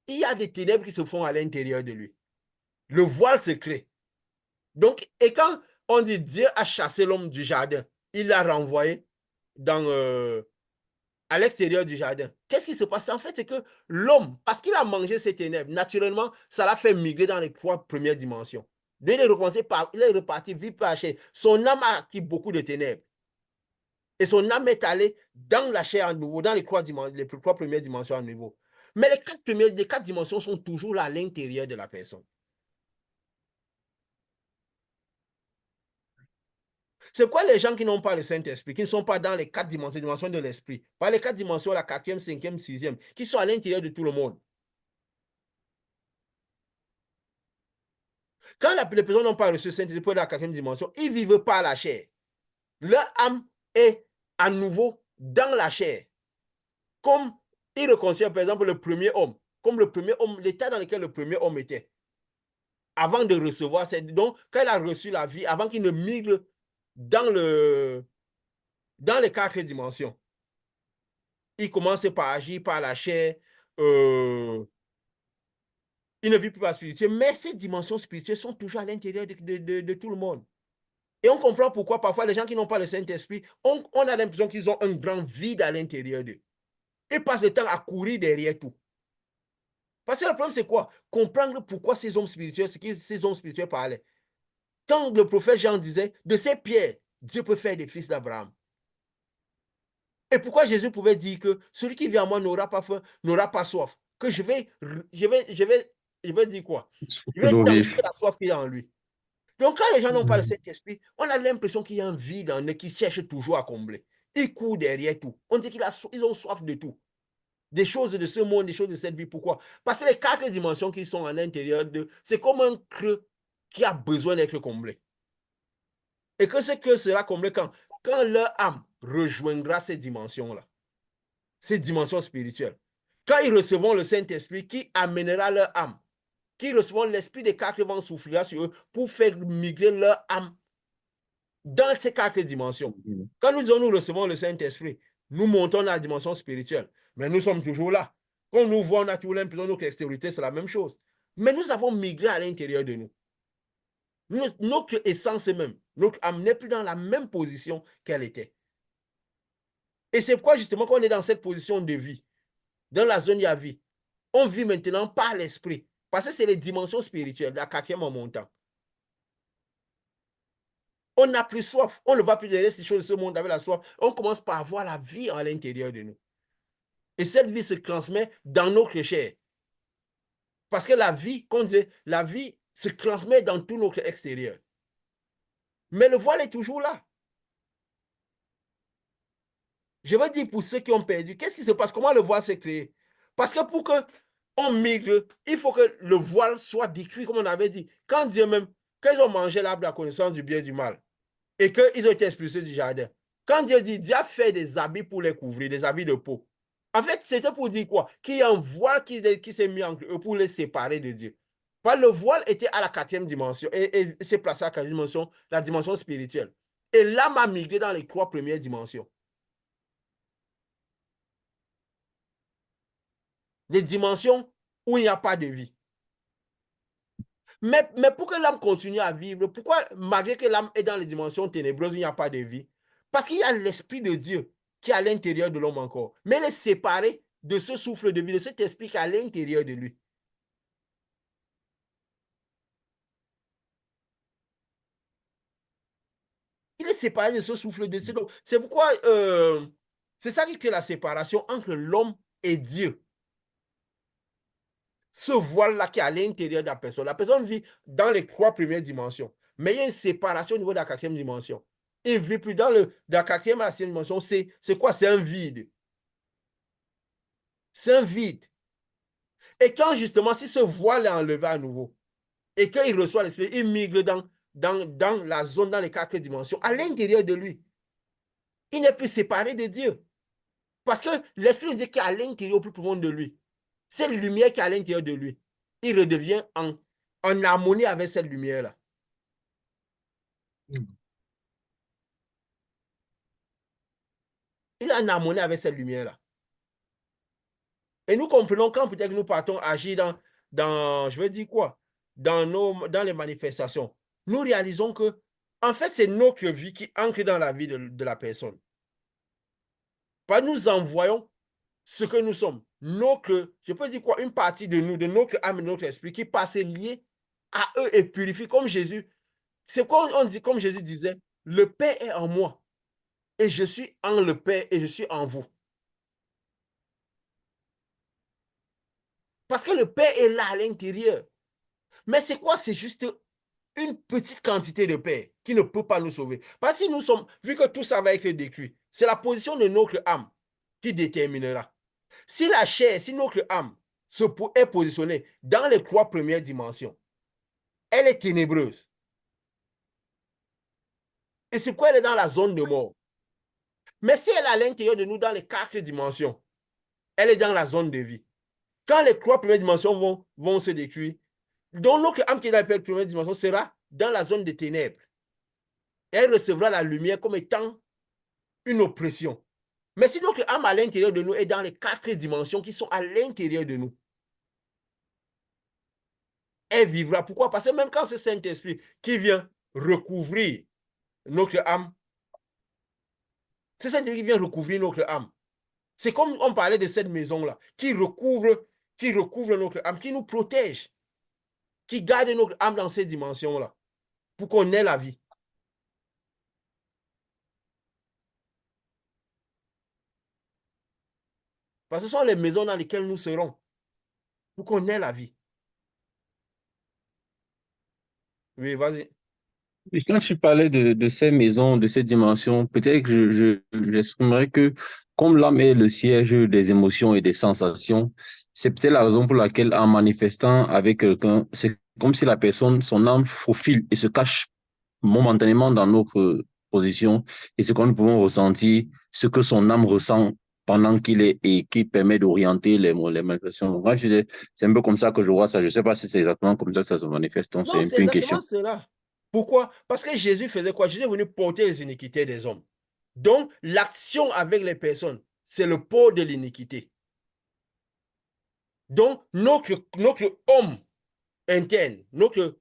[SPEAKER 1] Il y a des ténèbres qui se font à l'intérieur de lui. Le voile se crée. Donc, et quand on dit Dieu a chassé l'homme du jardin, il l'a renvoyé à l'extérieur du jardin. Qu'est-ce qui se passe? En fait, c'est que l'homme, parce qu'il a mangé ces ténèbres, naturellement, ça l'a fait migrer dans les 3 premières dimensions. Il est reparti vivre par la chair. Son âme a acquis beaucoup de ténèbres. Et son âme est allée dans la chair à nouveau, dans les 3 premières dimensions à nouveau. Mais les quatre dimensions sont toujours là à l'intérieur de la personne. C'est quoi les gens qui n'ont pas le Saint-Esprit, qui ne sont pas dans les quatre dimensions de l'esprit, pas les quatre dimensions, la quatrième, cinquième, sixième, qui sont à l'intérieur de tout le monde. Quand les personnes n'ont pas reçu le Saint-Esprit pour la quatrième dimension, ils ne vivent pas la chair. Leur âme est à nouveau dans la chair. Comme ils reconstruisent, par exemple, le premier homme, comme le premier homme, l'état dans lequel le premier homme était, avant de recevoir, donc quand il a reçu la vie, avant qu'il ne migre dans les quatre dimensions. Il commence par agir par la chair, il ne vit plus par spirituel, mais ces dimensions spirituelles sont toujours à l'intérieur de tout le monde. Et on comprend pourquoi parfois les gens qui n'ont pas le Saint-Esprit, on a l'impression qu'ils ont un grand vide à l'intérieur d'eux. Ils passent le temps à courir derrière tout. Parce que le problème, c'est quoi? Comprendre pourquoi ces hommes spirituels, ce que ces hommes spirituels parlaient. Quand le prophète Jean disait, de ces pierres, Dieu peut faire des fils d'Abraham. Et pourquoi Jésus pouvait dire que celui qui vient à moi n'aura pas faim, n'aura pas soif. Que je vais dire quoi? Je vais
[SPEAKER 2] L'eau
[SPEAKER 1] tangier
[SPEAKER 2] vive.
[SPEAKER 1] la soif qu'il y a en lui. Donc, quand les gens n'ont pas le Saint-Esprit, on a l'impression qu'il y a un vide en eux qui cherche toujours à combler. Ils courent derrière tout. On dit qu'ils ont soif de tout. Des choses de ce monde, des choses de cette vie. Pourquoi? Parce que les quatre dimensions qui sont à l'intérieur d'eux, c'est comme un creux qui a besoin d'être comblé. Et que ce creux sera comblé quand leur âme rejoindra ces dimensions-là, ces dimensions spirituelles. Quand ils recevront le Saint-Esprit qui amènera leur âme, qui recevront l'esprit des quatre vents soufflera sur eux pour faire migrer leur âme dans ces quatre dimensions. Quand nous recevons le Saint-Esprit, nous montons la dimension spirituelle, mais nous sommes toujours là. Quand nous voit, on a toujours l'impression que notre extériorité, c'est la même chose. Mais nous avons migré à l'intérieur de nous. Notre essence même, notre âme n'est plus dans la même position qu'elle était. Et c'est pourquoi justement qu'on est dans cette position de vie, dans la zone de vie. On vit maintenant par l'esprit, parce que c'est les dimensions spirituelles, la quatrième en montant. On n'a plus soif, on ne va plus derrière ces choses de ce monde avec la soif. On commence par avoir la vie à l'intérieur de nous. Et cette vie se transmet dans notre chair. Parce que la vie, comme on dit, la vie se transmet dans tout notre extérieur. Mais le voile est toujours là. Je veux dire pour ceux qui ont perdu, qu'est-ce qui se passe? Comment le voile s'est créé? Parce que pour qu'on migre, il faut que le voile soit détruit, comme on avait dit. Quand Dieu même, quand ils ont mangé l'arbre de la connaissance du bien et du mal, et qu'ils ont été expulsés du jardin, quand Dieu dit, Dieu a fait des habits pour les couvrir, des habits de peau. En fait, c'était pour dire quoi? Qu'il y a un voile qui s'est mis entre eux pour les séparer de Dieu. Parce que le voile était à la quatrième dimension et s'est placé à la quatrième dimension, la dimension spirituelle. Et l'âme a migré dans les trois premières dimensions. Les dimensions où il n'y a pas de vie. Mais pour que l'âme continue à vivre, pourquoi, malgré que l'âme est dans les dimensions ténébreuses où il n'y a pas de vie? Parce qu'il y a l'esprit de Dieu qui est à l'intérieur de l'homme encore. Mais il est séparé de ce souffle de vie, de cet esprit qui est à l'intérieur de lui. Il est séparé de ce souffle de Dieu. C'est pourquoi c'est ça qui crée la séparation entre l'homme et Dieu. Ce voile-là qui est à l'intérieur de la personne. La personne vit dans les trois premières dimensions. Mais il y a une séparation au niveau de la quatrième dimension. Il ne vit plus dans la quatrième et la sixième dimension. C'est quoi? C'est un vide. C'est un vide. Et quand justement, si ce voile est enlevé à nouveau, et qu'il reçoit l'esprit, il migre dans la zone, dans les quatre dimensions, à l'intérieur de lui. Il n'est plus séparé de Dieu. Parce que l'esprit de Dieu qui est à l'intérieur, au plus profond de lui, cette lumière qui est à l'intérieur de lui, il redevient en harmonie avec cette lumière-là. Il est en harmonie avec cette lumière-là. Et nous comprenons quand peut-être nous partons agir je veux dire quoi, dans les manifestations. Nous réalisons que, en fait, c'est notre vie qui ancre dans la vie de la personne. Parce que nous envoyons ce que nous sommes. Je peux dire quoi, une partie de nous, de notre âme et de notre esprit qui passe lié à eux et purifie comme Jésus. C'est quoi on dit, comme Jésus disait, le Père est en moi et je suis en le Père et je suis en vous. Parce que le Père est là à l'intérieur. Mais c'est quoi? C'est juste une petite quantité de paix qui ne peut pas nous sauver. Parce que si nous sommes, vu que tout ça va être détruit, c'est la position de notre âme qui déterminera. Si la chair, si notre âme est positionnée dans les 3 premières dimensions, elle est ténébreuse. Et c'est quoi? Elle est dans la zone de mort. Mais si elle est à l'intérieur de nous dans les 4 dimensions, elle est dans la zone de vie. Quand les 3 premières dimensions vont se détruire, donc notre âme qui est dans les 3 premières dimensions sera dans la zone des ténèbres. Elle recevra la lumière comme étant une oppression. Mais si notre âme à l'intérieur de nous est dans les 4 dimensions qui sont à l'intérieur de nous, elle vivra. Pourquoi? Parce que même quand ce Saint-Esprit qui vient recouvrir notre âme, c'est Saint-Esprit qui vient recouvrir notre âme. C'est comme on parlait de cette maison-là, qui recouvre notre âme, qui nous protège, qui garde notre âme dans ces dimensions-là, pour qu'on ait la vie. Parce que ce sont les maisons dans lesquelles nous serons, pour qu'on ait la vie. Oui, vas-y.
[SPEAKER 2] Et quand tu parlais de ces maisons, de ces dimensions, peut-être que j'exprimerais que comme l'âme est le siège des émotions et des sensations, c'est peut-être la raison pour laquelle en manifestant avec quelqu'un, c'est comme si la personne, son âme faufile et se cache momentanément dans notre position et ce que nous pouvons ressentir, ce que son âme ressent pendant qu'il est et qui permet d'orienter les manifestations. Donc, moi, c'est un peu comme ça que je vois ça. Je ne sais pas si c'est exactement comme ça que ça se manifeste. Donc, c'est
[SPEAKER 1] Non,
[SPEAKER 2] un
[SPEAKER 1] c'est
[SPEAKER 2] peu une question.
[SPEAKER 1] exactement cela. Pourquoi? Parce que Jésus faisait quoi? Jésus est venu porter les iniquités des hommes. Donc, l'action avec les personnes, c'est le port de l'iniquité. Donc, notre homme interne, notre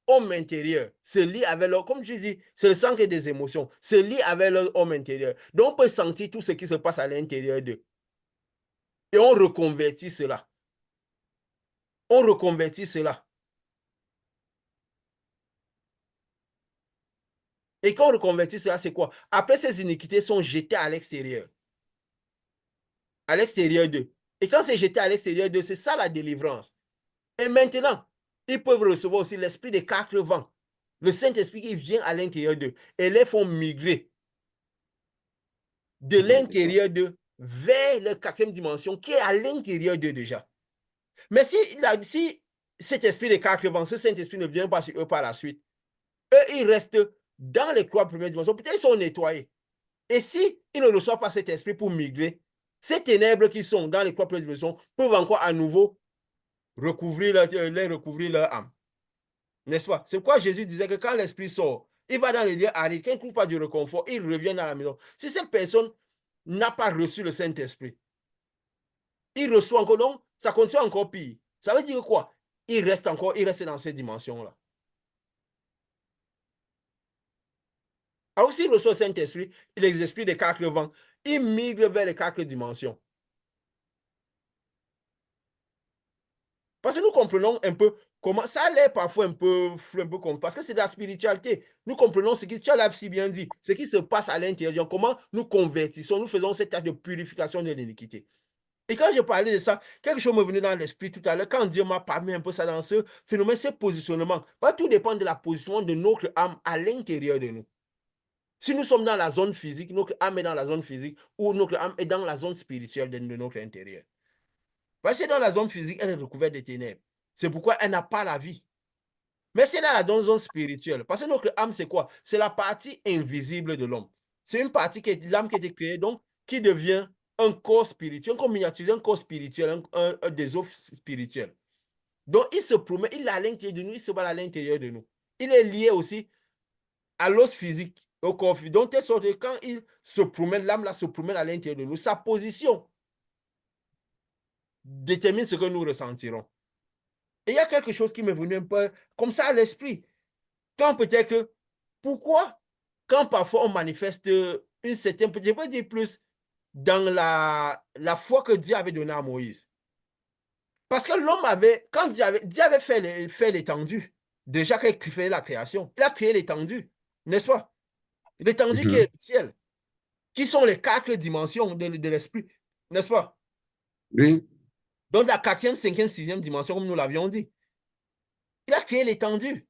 [SPEAKER 1] homme intérieur se lie avec leur, comme je dis, c'est le sang et des émotions, se lie avec leur homme intérieur. Donc, on peut sentir tout ce qui se passe à l'intérieur d'eux. Et on reconvertit cela. On reconvertit cela. Et quand on reconvertit cela, c'est quoi? Après, ces iniquités sont jetées à l'extérieur. À l'extérieur d'eux. Et quand c'est jeté à l'extérieur d'eux, c'est ça la délivrance. Et maintenant, ils peuvent recevoir aussi l'esprit des 4 vents. Le Saint-Esprit qui vient à l'intérieur d'eux et les font migrer de
[SPEAKER 2] Oui, c'est ça.
[SPEAKER 1] l'intérieur d'eux vers la 4e dimension qui est à l'intérieur d'eux déjà. Mais si cet esprit des 4 vents, ce Saint-Esprit ne vient pas sur eux par la suite, eux, ils restent dans les 3 premières dimensions. Peut-être ils sont nettoyés. Et si ils ne reçoivent pas cet esprit pour migrer, ces ténèbres qui sont dans les 3 premières dimensions peuvent encore à nouveau recouvrir leur âme. N'est-ce pas? C'est pourquoi Jésus disait que quand l'esprit sort, il va dans les lieux arides, quand il ne trouve pas du réconfort, il revient dans la maison. Si cette personne n'a pas reçu le Saint-Esprit, il reçoit encore, donc ça continue encore pire. Ça veut dire quoi? Il reste dans ces dimensions-là. Alors s'il reçoit le Saint-Esprit, les esprits des 4 vents, il migre vers les 4 dimensions. Parce que nous comprenons un peu comment ça a l'air parfois un peu flou, un peu comme parce que c'est de la spiritualité. Nous comprenons ce qui, tu as si bien dit, ce qui se passe à l'intérieur, comment nous convertissons, nous faisons cet acte de purification de l'iniquité. Et quand je parlais de ça, quelque chose m'est venu dans l'esprit tout à l'heure, quand Dieu m'a parlé un peu ça dans ce phénomène, ce positionnement. Tout dépend de la position de notre âme à l'intérieur de nous. Si nous sommes dans la zone physique, notre âme est dans la zone physique, ou notre âme est dans la zone spirituelle de notre intérieur. Parce que dans la zone physique, elle est recouverte de ténèbres. C'est pourquoi elle n'a pas la vie. Mais c'est dans la zone spirituelle. Parce que notre âme, c'est quoi? C'est la partie invisible de l'homme. C'est une partie qui est l'âme qui a été créée, donc qui devient un corps spirituel, comme miniaturisé, un corps spirituel, des offres spirituelles. Donc il se promène, il est à l'intérieur de nous, il se bat à l'intérieur de nous. Il est lié aussi à l'os physique, au corps physique. Donc, telle sorte que quand il se promène, l'âme là se promène à l'intérieur de nous, sa position détermine ce que nous ressentirons. Et il y a quelque chose qui m'est venu un peu comme ça à l'esprit. Quand peut-être que, pourquoi, quand parfois on manifeste une certaine, je peux dire plus, dans la foi que Dieu avait donnée à Moïse. Parce que l'homme avait, quand Dieu avait fait l'étendue, déjà qu'il fait la création, il a créé l'étendue, n'est-ce pas? L'étendue qui est
[SPEAKER 2] Mhm.
[SPEAKER 1] le ciel, qui sont les 4 dimensions de l'esprit, n'est-ce pas?
[SPEAKER 2] Oui.
[SPEAKER 1] Donc, la quatrième, cinquième, sixième dimension, comme nous l'avions dit. Il a créé l'étendue.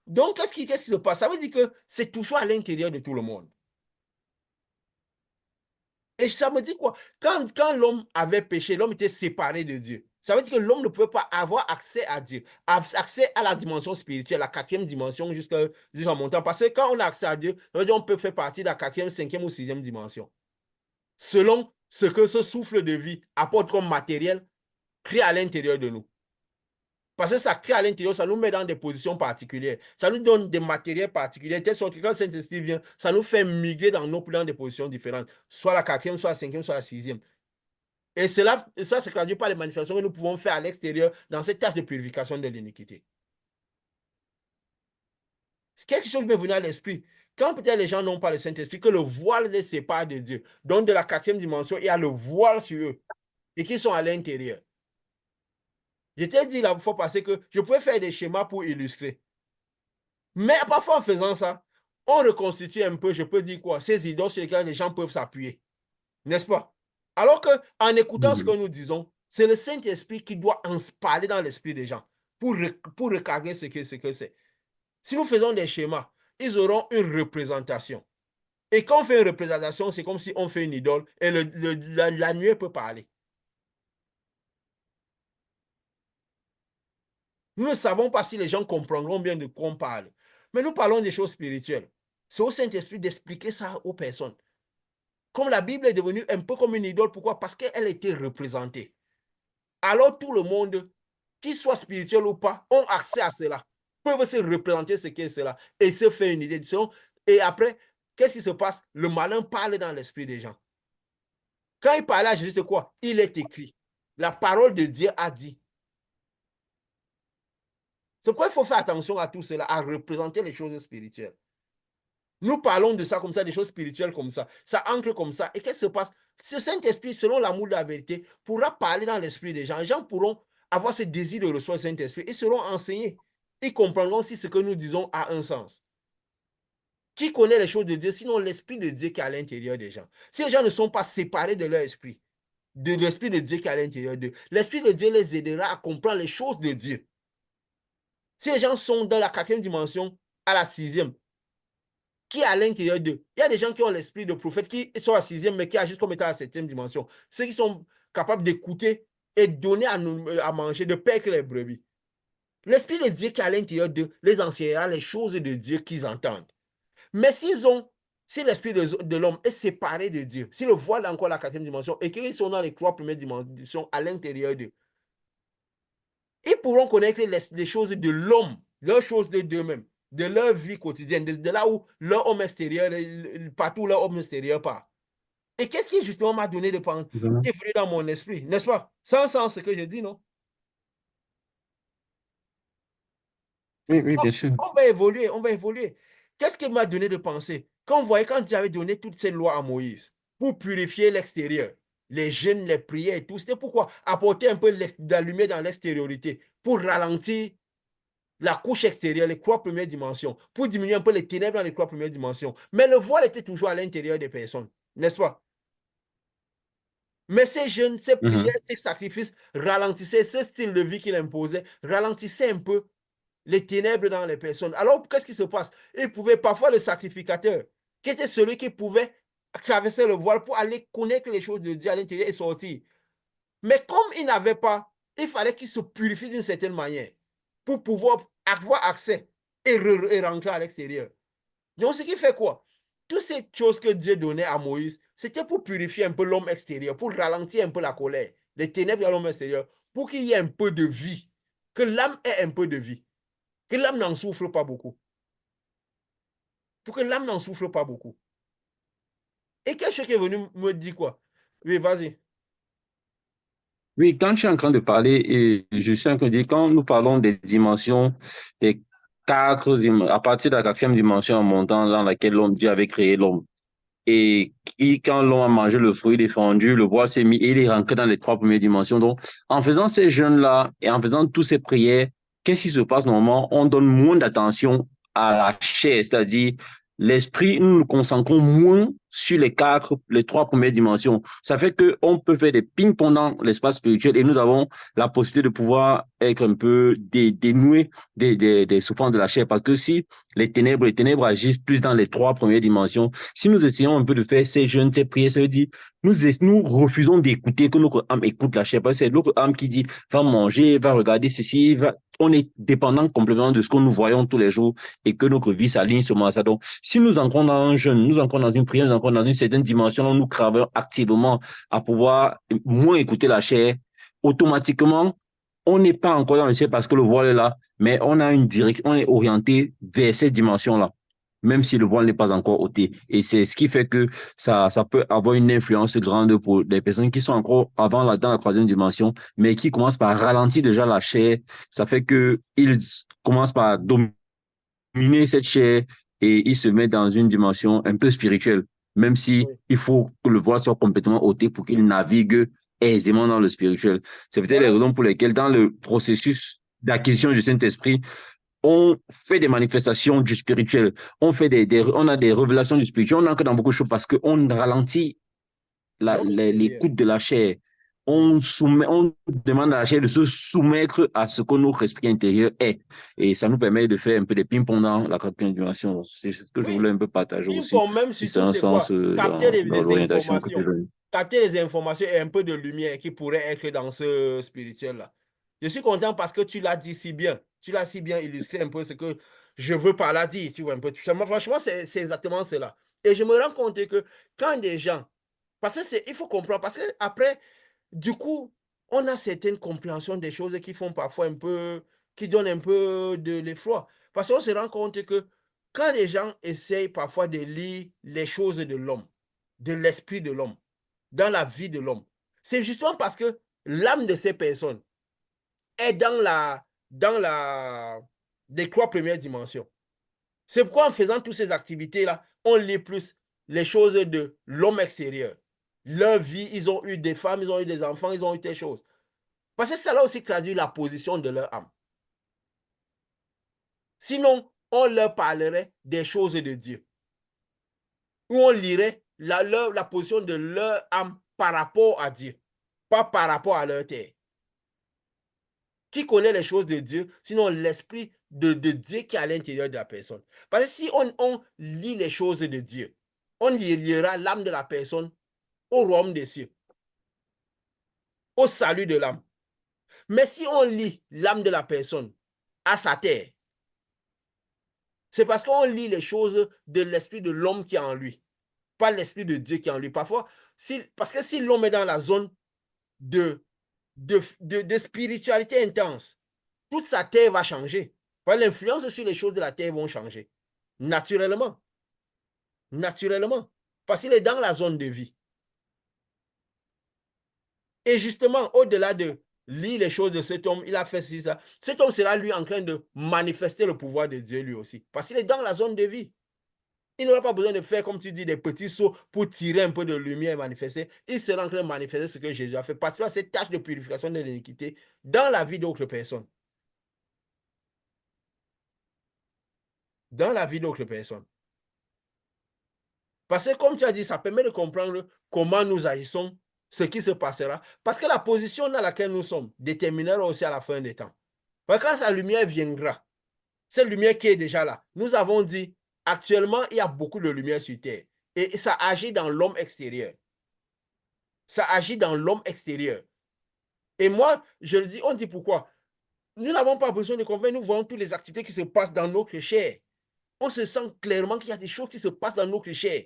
[SPEAKER 1] Donc, qu'est-ce qui se passe? Ça veut dire que c'est toujours à l'intérieur de tout le monde. Et ça me dit quoi? Quand l'homme avait péché, l'homme était séparé de Dieu. Ça veut dire que l'homme ne pouvait pas avoir accès à Dieu, accès à la dimension spirituelle, la quatrième dimension jusqu'en montant. Parce que quand on a accès à Dieu, ça veut dire qu'on peut faire partie de la quatrième, cinquième ou sixième dimension. Selon ce que ce souffle de vie apporte comme matériel, crée à l'intérieur de nous. Parce que ça crée à l'intérieur, ça nous met dans des positions particulières. Ça nous donne des matériels particuliers. Telle sorte que quand Saint-Esprit vient, ça nous fait migrer dans des positions différentes. Soit la quatrième, soit la cinquième, soit la sixième. Et ça se traduit par les manifestations que nous pouvons faire à l'extérieur dans cette tâche de purification de l'iniquité. C'est quelque chose qui m'est venu à l'esprit. Quand peut-être les gens n'ont pas le Saint-Esprit, que le voile les sépare de Dieu. Donc de la quatrième dimension, il y a le voile sur eux. Et qui sont à l'intérieur. Je t'ai dit la fois passée que je pouvais faire des schémas pour illustrer. Mais parfois, en faisant ça, on reconstitue un peu, je peux dire quoi, ces idoles sur lesquelles les gens peuvent s'appuyer. N'est-ce pas? Alors qu'en écoutant ce que nous disons, c'est le Saint-Esprit qui doit en parler dans l'esprit des gens pour recadrer ce que c'est. Si nous faisons des schémas, ils auront une représentation. Et quand on fait une représentation, c'est comme si on fait une idole et la nuée peut parler. Nous ne savons pas si les gens comprendront bien de quoi on parle. Mais nous parlons des choses spirituelles. C'est au Saint-Esprit d'expliquer ça aux personnes. Comme la Bible est devenue un peu comme une idole, pourquoi? Parce qu'elle était représentée. Alors tout le monde, qu'il soit spirituel ou pas, ont accès à cela, peuvent se représenter ce qu'est cela et se faire une idée. Et après, qu'est-ce qui se passe? Le malin parle dans l'esprit des gens. Quand il parlait à Jésus, c'est quoi? Il est écrit. La parole de Dieu a dit. C'est pourquoi il faut faire attention à tout cela, à représenter les choses spirituelles. Nous parlons de ça comme ça, des choses spirituelles comme ça. Ça ancre comme ça. Et qu'est-ce qui se passe? Ce Saint-Esprit, selon l'amour de la vérité, pourra parler dans l'esprit des gens. Les gens pourront avoir ce désir de recevoir le Saint-Esprit. Ils seront enseignés. Ils comprendront si ce que nous disons a un sens. Qui connaît les choses de Dieu, sinon l'Esprit de Dieu qui est à l'intérieur des gens? Si les gens ne sont pas séparés de leur esprit, de l'Esprit de Dieu qui est à l'intérieur d'eux, l'Esprit de Dieu les aidera à comprendre les choses de Dieu. Si les gens sont dans la quatrième dimension, à la sixième, qui est à l'intérieur d'eux. Il y a des gens qui ont l'esprit de prophète, qui sont à sixième, mais qui agissent comme étant à la septième dimension. Ceux qui sont capables d'écouter et donner à manger, de paître les brebis. L'esprit de Dieu qui est à l'intérieur d'eux les enseignera les choses de Dieu qu'ils entendent. Mais si l'esprit de l'homme est séparé de Dieu, si le voile est encore la quatrième dimension et qu'ils sont dans les trois premières dimensions à l'intérieur d'eux, ils pourront connaître les choses de l'homme, leurs choses d'eux-mêmes, de leur vie quotidienne, de là où leur homme extérieur, partout où leur homme extérieur part. Et qu'est-ce qui justement m'a donné de penser, qui est venu dans mon esprit, n'est-ce pas? Sans sens ce que je dis, non?
[SPEAKER 2] Oui, oui, bien sûr.
[SPEAKER 1] On va évoluer, on va évoluer. Qu'est-ce qui m'a donné de penser? Quand Dieu avait donné toutes ces lois à Moïse pour purifier l'extérieur, les jeûnes, les prières et tout, c'était pourquoi apporter un peu de la lumière dans l'extériorité pour ralentir la couche extérieure, les trois premières dimensions, pour diminuer un peu les ténèbres dans les trois premières dimensions. Mais le voile était toujours à l'intérieur des personnes, n'est-ce pas? Mais ces jeûnes, ces prières, ces sacrifices ralentissaient ce style de vie qu'il imposait, ralentissaient un peu les ténèbres dans les personnes. Alors, qu'est-ce qui se passe? Il pouvait parfois le sacrificateur, qui était celui qui pouvait traverser le voile pour aller connaître les choses de Dieu à l'intérieur et sortir. Mais comme il n'avait pas, il fallait qu'il se purifie d'une certaine manière pour pouvoir avoir accès et rentrer à l'extérieur. Donc, ce qui fait quoi? Toutes ces choses que Dieu donnait à Moïse, c'était pour purifier un peu l'homme extérieur, pour ralentir un peu la colère, les ténèbres dans l'homme extérieur, pour qu'il y ait un peu de vie, que l'âme ait un peu de vie, que l'âme n'en souffre pas beaucoup. Pour que l'âme n'en souffre pas beaucoup. Et quelque chose qui est venu me dire quoi? Oui, vas-y.
[SPEAKER 2] Oui, quand je suis en train de parler, et je suis en train de dire, quand nous parlons des dimensions, des à partir de la quatrième dimension en montant dans laquelle l'homme, Dieu avait créé l'homme, et quand l'homme a mangé le fruit défendu, le bois s'est mis et il est rentré dans les trois premières dimensions. Donc, en faisant ces jeûnes-là et en faisant toutes ces prières, qu'est-ce qui se passe normalement? On donne moins d'attention à la chair, c'est-à-dire l'esprit, nous nous concentrons moins sur les trois premières dimensions. Ça fait qu'on peut faire des ping-pong dans l'espace spirituel et nous avons la possibilité de pouvoir être un peu dénoués des souffrances de la chair. Parce que si les ténèbres agissent plus dans les trois premières dimensions, si nous essayons un peu de faire ces jeûnes, ces prières, ça veut dire nous refusons d'écouter que notre âme écoute la chair. Parce que c'est notre âme qui dit, va manger, va regarder ceci, on est dépendant complètement de ce que nous voyons tous les jours et que notre vie s'aligne sur ça. Donc, si nous entrons dans un jeûne, nous entrons dans une prière, nous entrons dans une certaine dimension, nous travaillons activement à pouvoir moins écouter la chair, automatiquement, on n'est pas encore dans le ciel parce que le voile est là, mais on a une direction, on est orienté vers cette dimension-là, même si le voile n'est pas encore ôté. Et c'est ce qui fait que ça peut avoir une influence grande pour des personnes qui sont encore dans la troisième dimension, mais qui commencent par ralentir déjà la chair. Ça fait qu'ils commencent par dominer cette chair et ils se mettent dans une dimension un peu spirituelle, même si
[SPEAKER 1] Oui.
[SPEAKER 2] il faut que le voile soit complètement ôté pour qu'il navigue aisément dans le spirituel. C'est peut-être les
[SPEAKER 1] Voilà.
[SPEAKER 2] raisons pour lesquelles dans le processus d'acquisition du Saint-Esprit, on fait des manifestations du spirituel, on a des révélations du spirituel, on entre dans beaucoup de choses parce qu'on ralentit
[SPEAKER 1] L'homme extérieur.
[SPEAKER 2] l'écoute de la chair.
[SPEAKER 1] Oui.
[SPEAKER 2] On demande à la chair de se soumettre à ce que notre esprit intérieur est. Et ça nous permet de faire un peu de ping-pong dans la quatrième dimension. C'est ce que je voulais
[SPEAKER 1] Oui.
[SPEAKER 2] un peu partager aussi,
[SPEAKER 1] Ping-pong, même
[SPEAKER 2] si c'est
[SPEAKER 1] surtout,
[SPEAKER 2] un
[SPEAKER 1] c'est
[SPEAKER 2] sens
[SPEAKER 1] quoi? Capter
[SPEAKER 2] dans
[SPEAKER 1] des
[SPEAKER 2] l'orientation que tu
[SPEAKER 1] informations.
[SPEAKER 2] donnes.
[SPEAKER 1] Capter les informations et un peu de lumière qui pourrait être dans ce spirituel-là. Je suis content parce que tu l'as dit si bien. Tu l'as si bien illustré un peu ce que je veux par là dire. Tu vois un peu. Franchement, c'est exactement cela. Et je me rends compte que quand des gens. Parce que il faut comprendre. Parce que après, du coup, on a certaines compréhensions des choses qui font parfois un peu. Qui donnent un peu de l'effroi. Parce qu'on se rend compte que quand les gens essayent parfois de lire les choses de l'homme, de l'esprit de l'homme, dans la vie de l'homme, c'est justement parce que l'âme de ces personnes est dans les trois premières dimensions. C'est pourquoi en faisant toutes ces activités-là, on lit plus les choses de l'homme extérieur. Leur vie, ils ont eu des femmes, ils ont eu des enfants, ils ont eu des choses. Parce que cela aussi traduit la position de leur âme. Sinon, on leur parlerait des choses de Dieu. Où on lirait la position de leur âme par rapport à Dieu, pas par rapport à leur terre. Qui connaît les choses de Dieu, sinon l'esprit de Dieu qui est à l'intérieur de la personne. Parce que si on lit les choses de Dieu, on liera l'âme de la personne au royaume des cieux, au salut de l'âme. Mais si on lit l'âme de la personne à sa terre, c'est parce qu'on lit les choses de l'esprit de l'homme qui est en lui, pas l'esprit de Dieu qui est en lui. Parfois, parce que si l'homme est dans la zone de spiritualité intense, toute sa terre va changer. L'influence sur les choses de la terre vont changer. Naturellement. Naturellement. Parce qu'il est dans la zone de vie. Et justement, au-delà de lire les choses de cet homme, il a fait ça. Cet homme sera lui en train de manifester le pouvoir de Dieu lui aussi. Parce qu'il est dans la zone de vie. Il n'aura pas besoin de faire, comme tu dis, des petits sauts pour tirer un peu de lumière et manifester. Il sera en train de manifester ce que Jésus a fait. Participer à cette tâche de purification de l'iniquité dans la vie d'autres personnes. Dans la vie d'autres personnes. Parce que comme tu as dit, ça permet de comprendre comment nous agissons, ce qui se passera. Parce que la position dans laquelle nous sommes déterminera aussi à la fin des temps. Parce que quand sa lumière viendra, cette lumière qui est déjà là, nous avons dit, actuellement, il y a beaucoup de lumière sur Terre. Et ça agit dans l'homme extérieur. Ça agit dans l'homme extérieur. Et moi, je le dis, on dit pourquoi. Nous n'avons pas besoin de comprendre, nous voyons toutes les activités qui se passent dans notre chair. On se sent clairement qu'il y a des choses qui se passent dans notre chair.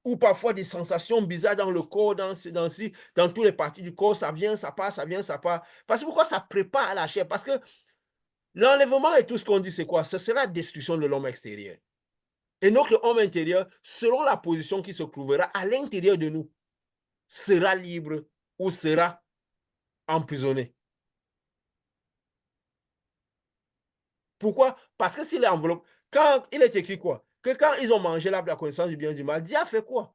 [SPEAKER 1] Ou parfois des sensations bizarres dans le corps, dans toutes les parties du corps, ça vient, ça passe, ça vient, ça part. Parce que pourquoi ça prépare à la chair? Parce que l'enlèvement et tout ce qu'on dit, c'est quoi? Ce sera la destruction de l'homme extérieur. Et notre homme intérieur, selon la position qui se trouvera à l'intérieur de nous, sera libre ou sera emprisonné. Pourquoi? Parce que s'il est enveloppé, quand il est écrit quoi? Que quand ils ont mangé l'arbre de la connaissance du bien et du mal, Dieu a fait quoi?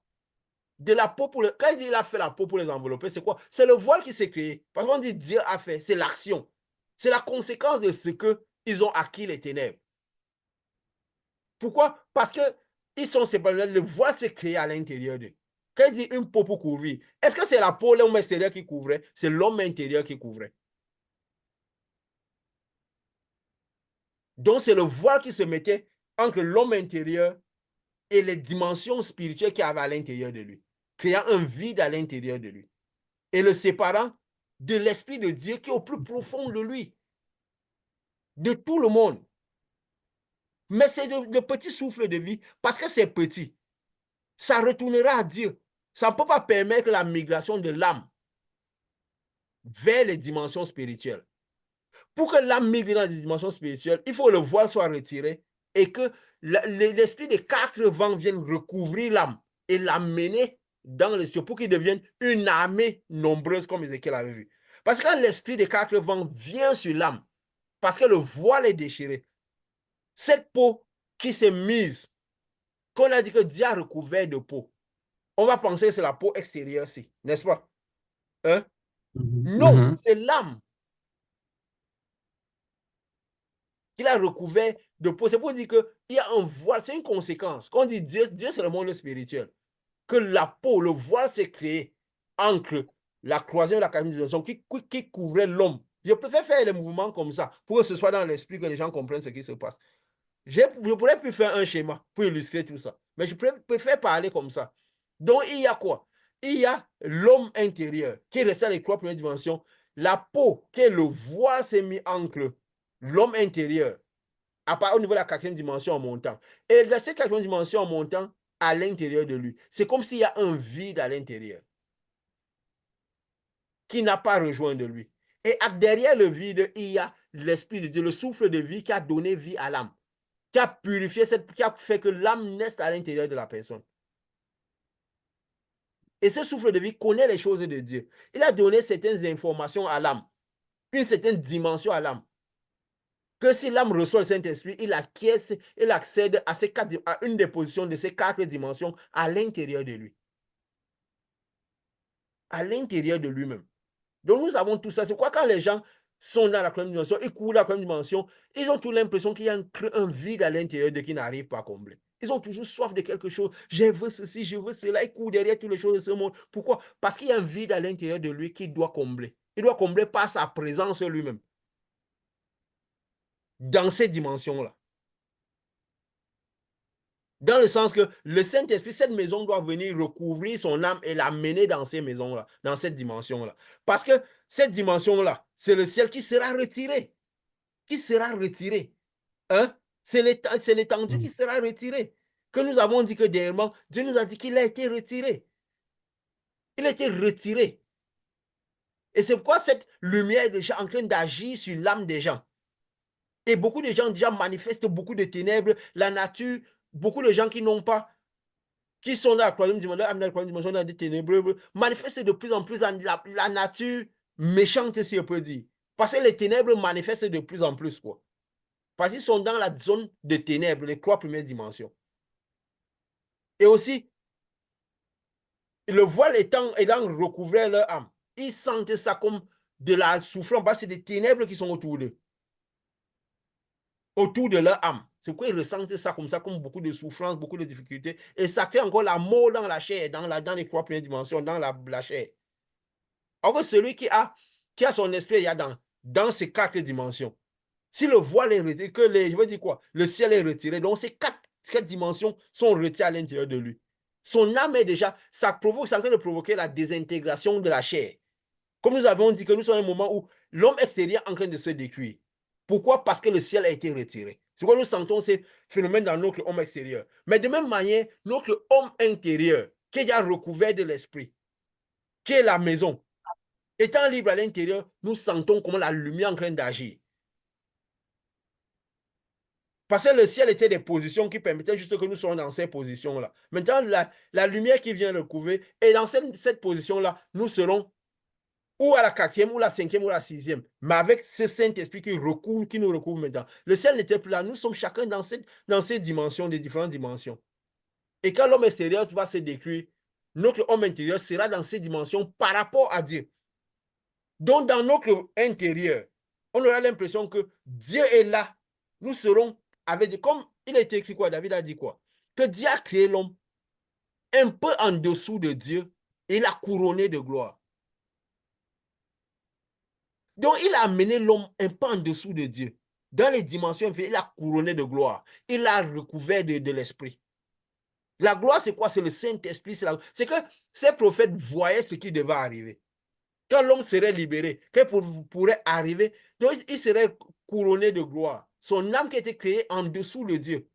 [SPEAKER 1] De la peau pour quand il dit il a fait la peau pour les envelopper, c'est quoi? C'est le voile qui s'est créé. Parce qu'on dit Dieu a fait, c'est l'action. C'est la conséquence de ce qu'ils ont acquis les ténèbres. Pourquoi? Parce que ils sont séparés. Le voile s'est créé à l'intérieur d'eux. Quand il dit une peau pour couvrir, est-ce que c'est la peau, l'homme extérieur qui couvrait? C'est l'homme intérieur qui couvrait. Donc, c'est le voile qui se mettait entre l'homme intérieur et les dimensions spirituelles qu'il y avait à l'intérieur de lui, créant un vide à l'intérieur de lui et le séparant de l'Esprit de Dieu qui est au plus profond de lui, de tout le monde. Mais c'est de petits souffles de vie parce que c'est petit. Ça retournera à Dieu. Ça ne peut pas permettre la migration de l'âme vers les dimensions spirituelles. Pour que l'âme migre dans les dimensions spirituelles, il faut que le voile soit retiré et que l'esprit des quatre vents vienne recouvrir l'âme et l'amener dans les cieux pour qu'il devienne une armée nombreuse comme Ézéchiel avait vu. Parce que quand l'esprit des quatre vents vient sur l'âme, parce que le voile est déchiré, cette peau qui s'est mise, qu'on a dit que Dieu a recouvert de peau, on va penser que c'est la peau extérieure-ci, n'est-ce pas? Hein? Non,
[SPEAKER 2] Mhm.
[SPEAKER 1] c'est l'âme qu'il a recouvert de peau. C'est pour dire qu'il y a un voile, c'est une conséquence. Quand on dit Dieu, Dieu c'est le monde spirituel. Que la peau, le voile s'est créé entre la troisième et la quatrième dimension qui couvrait l'homme. Je préfère faire les mouvements comme ça pour que ce soit dans l'esprit que les gens comprennent ce qui se passe. Je pourrais plus faire un schéma pour illustrer tout ça. Mais je préfère parler comme ça. Donc, il y a quoi? Il y a l'homme intérieur qui reste à les trois premières dimensions. La peau, qui est le voile, s'est mis entre l'homme intérieur à part au niveau de la quatrième dimension en montant. Et de cette quatrième dimension en montant à l'intérieur de lui, c'est comme s'il y a un vide à l'intérieur qui n'a pas rejoint de lui. Et derrière le vide, il y a l'esprit de Dieu, le souffle de vie qui a donné vie à l'âme, qui a purifié, qui a fait que l'âme naisse à l'intérieur de la personne. Et ce souffle de vie connaît les choses de Dieu. Il a donné certaines informations à l'âme, une certaine dimension à l'âme. Que si l'âme reçoit le Saint-Esprit, il acquiesce, il accède à, à une des positions de ces quatre dimensions à l'intérieur de lui. À l'intérieur de lui-même. Donc nous avons tout ça. C'est pourquoi quand les gens sont dans la première dimension, ils courent la première dimension, ils ont toujours l'impression qu'il y a un vide à l'intérieur de qui n'arrive pas à combler. Ils ont toujours soif de quelque chose. Je veux ceci, je veux cela. Ils courent derrière toutes les choses de ce monde. Pourquoi? Parce qu'il y a un vide à l'intérieur de lui qu'il doit combler. Il doit combler par sa présence lui-même. Dans ces dimensions-là. Dans le sens que le Saint-Esprit, cette maison doit venir recouvrir son âme et l'amener dans ces maisons-là, dans cette dimension-là. Parce que cette dimension-là, c'est le ciel qui sera retiré. Qui sera retiré. Hein? C'est l'étendue qui sera retirée. Que nous avons dit que dernièrement, Dieu nous a dit qu'il a été retiré. Il a été retiré. Et c'est pourquoi cette lumière est déjà en train d'agir sur l'âme des gens. Et beaucoup de gens déjà manifestent beaucoup de ténèbres, la nature, beaucoup de gens qui n'ont pas, qui sont dans la troisième dimension, dans des ténébreux, manifestent de plus en plus la nature méchante, si on peut dire. Parce que les ténèbres manifestent de plus en plus, quoi. Parce qu'ils sont dans la zone de ténèbres, les trois premières dimensions. Et aussi, le voile ayant recouvert leur âme, ils sentent ça comme de la souffrance, parce que c'est des ténèbres qui sont autour d'eux, autour de leur âme. C'est pourquoi ils ressentent ça comme beaucoup de souffrance, beaucoup de difficultés. Et ça crée encore la mort dans la chair, dans les trois premières dimensions, dans la chair. Alors celui qui a son esprit, il y a dans ces quatre dimensions. Si le voile est retiré, je veux dire quoi? Le ciel est retiré, donc ces quatre dimensions sont retirées à l'intérieur de lui. Son âme est déjà, c'est en train de provoquer la désintégration de la chair. Comme nous avons dit que nous sommes à un moment où l'homme extérieur est en train de se détruire. Pourquoi? Parce que le ciel a été retiré. C'est pourquoi nous sentons ces phénomènes dans notre homme extérieur. Mais de même manière, notre homme intérieur, qui est déjà recouvert de l'esprit, qui est la maison, étant libre à l'intérieur, nous sentons comment la lumière est en train d'agir. Parce que le ciel était des positions qui permettaient juste que nous soyons dans ces positions-là. Maintenant, la lumière qui vient le couvrir, et dans cette position-là, nous serons ou à la quatrième, ou la cinquième, ou la sixième. Mais avec ce Saint-Esprit qui nous recouvre maintenant. Le ciel n'était plus là. Nous sommes chacun dans ces dimensions, des différentes dimensions. Et quand l'homme extérieur va se détruire, notre homme intérieur sera dans ces dimensions par rapport à Dieu. Donc, dans notre intérieur, on aura l'impression que Dieu est là. Nous serons avec Dieu. Comme il a été écrit quoi? David a dit quoi? Que Dieu a créé l'homme un peu en dessous de Dieu et l'a couronné de gloire. Donc, il a amené l'homme un peu en dessous de Dieu. Dans les dimensions inférieures, il l'a couronné de gloire. Il l'a recouvert de l'esprit. La gloire, c'est quoi? C'est le Saint-Esprit. C'est que ces prophètes voyaient ce qui devait arriver. Quand l'homme serait libéré, qu'est-ce pourrait arriver? Donc, il serait couronné de gloire. Son âme qui était créée en dessous de Dieu.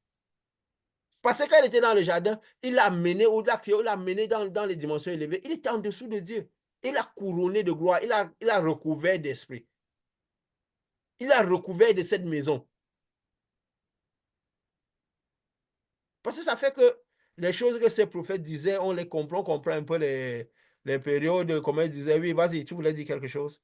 [SPEAKER 1] Parce que quand il était dans le jardin, il l'a mené au-delà, il l'a mené dans les dimensions élevées. Il était en dessous de Dieu. Il a couronné de gloire. Il a recouvert d'esprit. Il a recouvert de cette maison. Parce que ça fait que les choses que ces prophètes disaient, on les comprend, on comprend un peu les périodes, comment ils disaient. Oui, vas-y, tu voulais dire quelque chose?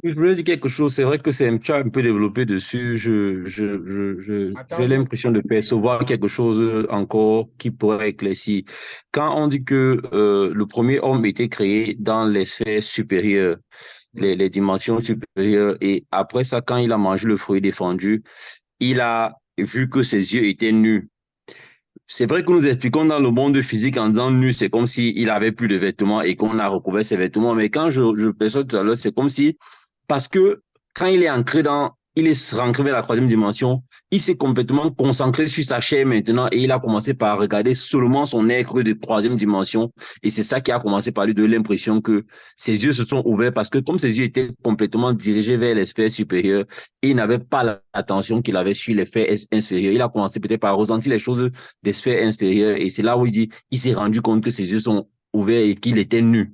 [SPEAKER 2] Je voulais dire quelque chose. C'est vrai que tu as un peu développé dessus. J'ai
[SPEAKER 1] Tant mieux.
[SPEAKER 2] l'impression de percevoir quelque chose encore qui pourrait éclaircir. Quand on dit que le premier homme était créé dans les sphères supérieures,
[SPEAKER 1] Oui.
[SPEAKER 2] les dimensions supérieures, et après ça, quand il a mangé le fruit défendu, il a vu que ses yeux étaient nus. C'est vrai que nous expliquons dans le monde physique en disant nu, c'est comme s'il avait plus de vêtements et qu'on a recouvert ses vêtements. Mais quand je perçois tout à l'heure, c'est comme si, parce que quand il est rentré vers la troisième dimension, il s'est complètement concentré sur sa chair maintenant et il a commencé par regarder seulement son être de troisième dimension. Et c'est ça qui a commencé par lui donner l'impression que ses yeux se sont ouverts parce que comme ses yeux étaient complètement dirigés vers les sphères supérieures, il n'avait pas l'attention qu'il avait sur les sphères inférieures. Il a commencé peut-être par ressentir les choses des sphères inférieures. Et c'est là où il dit, il s'est rendu compte que ses yeux sont ouverts et qu'il était nu.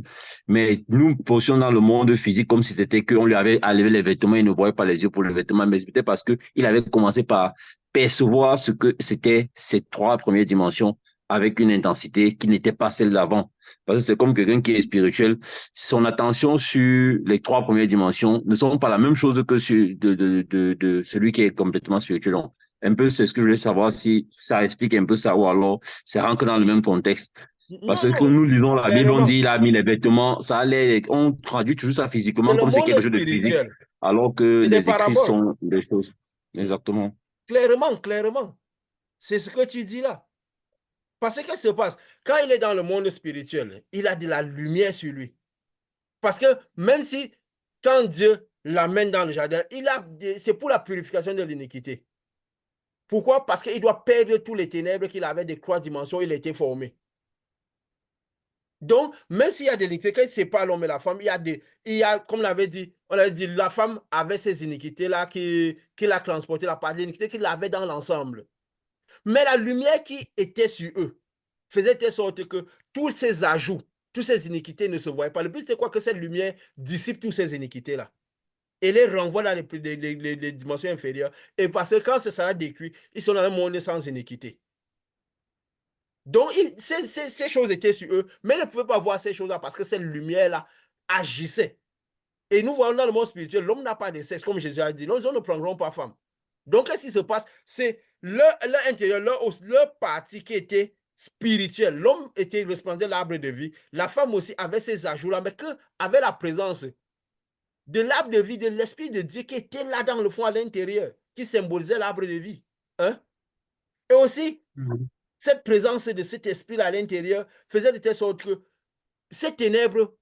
[SPEAKER 2] Mais nous pensions dans le monde physique comme si c'était qu'on lui avait enlevé les vêtements, il ne voyait pas les yeux pour les vêtements, mais c'était parce qu'il avait commencé par percevoir ce que c'était ces trois premières dimensions avec une intensité qui n'était pas celle d'avant. Parce que c'est comme quelqu'un qui est spirituel, son attention sur les trois premières dimensions ne sont pas la même chose que sur de celui qui est complètement spirituel. Donc, un peu, c'est ce que je voulais savoir si ça explique un peu ça ou alors ça rentre dans le même contexte.
[SPEAKER 1] Non,
[SPEAKER 2] Parce que
[SPEAKER 1] non,
[SPEAKER 2] nous lisons la Bible, on
[SPEAKER 1] clairement.
[SPEAKER 2] dit il a mis les vêtements, ça allait, on traduit toujours ça
[SPEAKER 1] C'est
[SPEAKER 2] physiquement
[SPEAKER 1] le
[SPEAKER 2] comme c'est
[SPEAKER 1] monde
[SPEAKER 2] quelque chose de physique,
[SPEAKER 1] spirituel.
[SPEAKER 2] alors que
[SPEAKER 1] C'est des
[SPEAKER 2] les écrits
[SPEAKER 1] paraboles.
[SPEAKER 2] sont des choses. Exactement.
[SPEAKER 1] Clairement, clairement. C'est ce que tu dis là. Parce que qu'est-ce qui se passe? Quand il est dans le monde spirituel, il a de la lumière sur lui. Parce que même si, quand Dieu l'amène dans le jardin, c'est pour la purification de l'iniquité. Pourquoi? Parce qu'il doit perdre tous les ténèbres qu'il avait des trois dimensions, il a été formé. Donc, même s'il y a des iniquités, quand il sépare l'homme et la femme, comme on avait dit, la femme avait ces iniquités-là qui l'a transporté, la part de l'iniquité qu'il avait dans l'ensemble. Mais la lumière qui était sur eux faisait de sorte que tous ces ajouts, toutes ces iniquités ne se voyaient pas. Le but, c'est quoi? Que cette lumière dissipe toutes ces iniquités-là et les renvoie dans les dimensions inférieures. Et parce que quand ce sera décuit, ils sont dans un monde sans iniquité. Donc, ces choses étaient sur eux, mais ils ne pouvaient pas voir ces choses-là parce que cette lumière-là agissait. Et nous voyons dans le monde spirituel, l'homme n'a pas de sexe, comme Jésus a dit. Les hommes ne prendront pas femme. Donc, qu'est-ce qui se passe? C'est leur intérieur, leur partie qui était spirituelle. L'homme était resplendant l'arbre de vie. La femme aussi avait ces ajouts-là, mais avec la présence de l'arbre de vie, de l'Esprit de Dieu qui était là dans le fond à l'intérieur, qui symbolisait l'arbre de vie. Hein? Et aussi,
[SPEAKER 2] Mhm.
[SPEAKER 1] cette présence de cet esprit-là à l'intérieur faisait de telle sorte que ces ténèbres,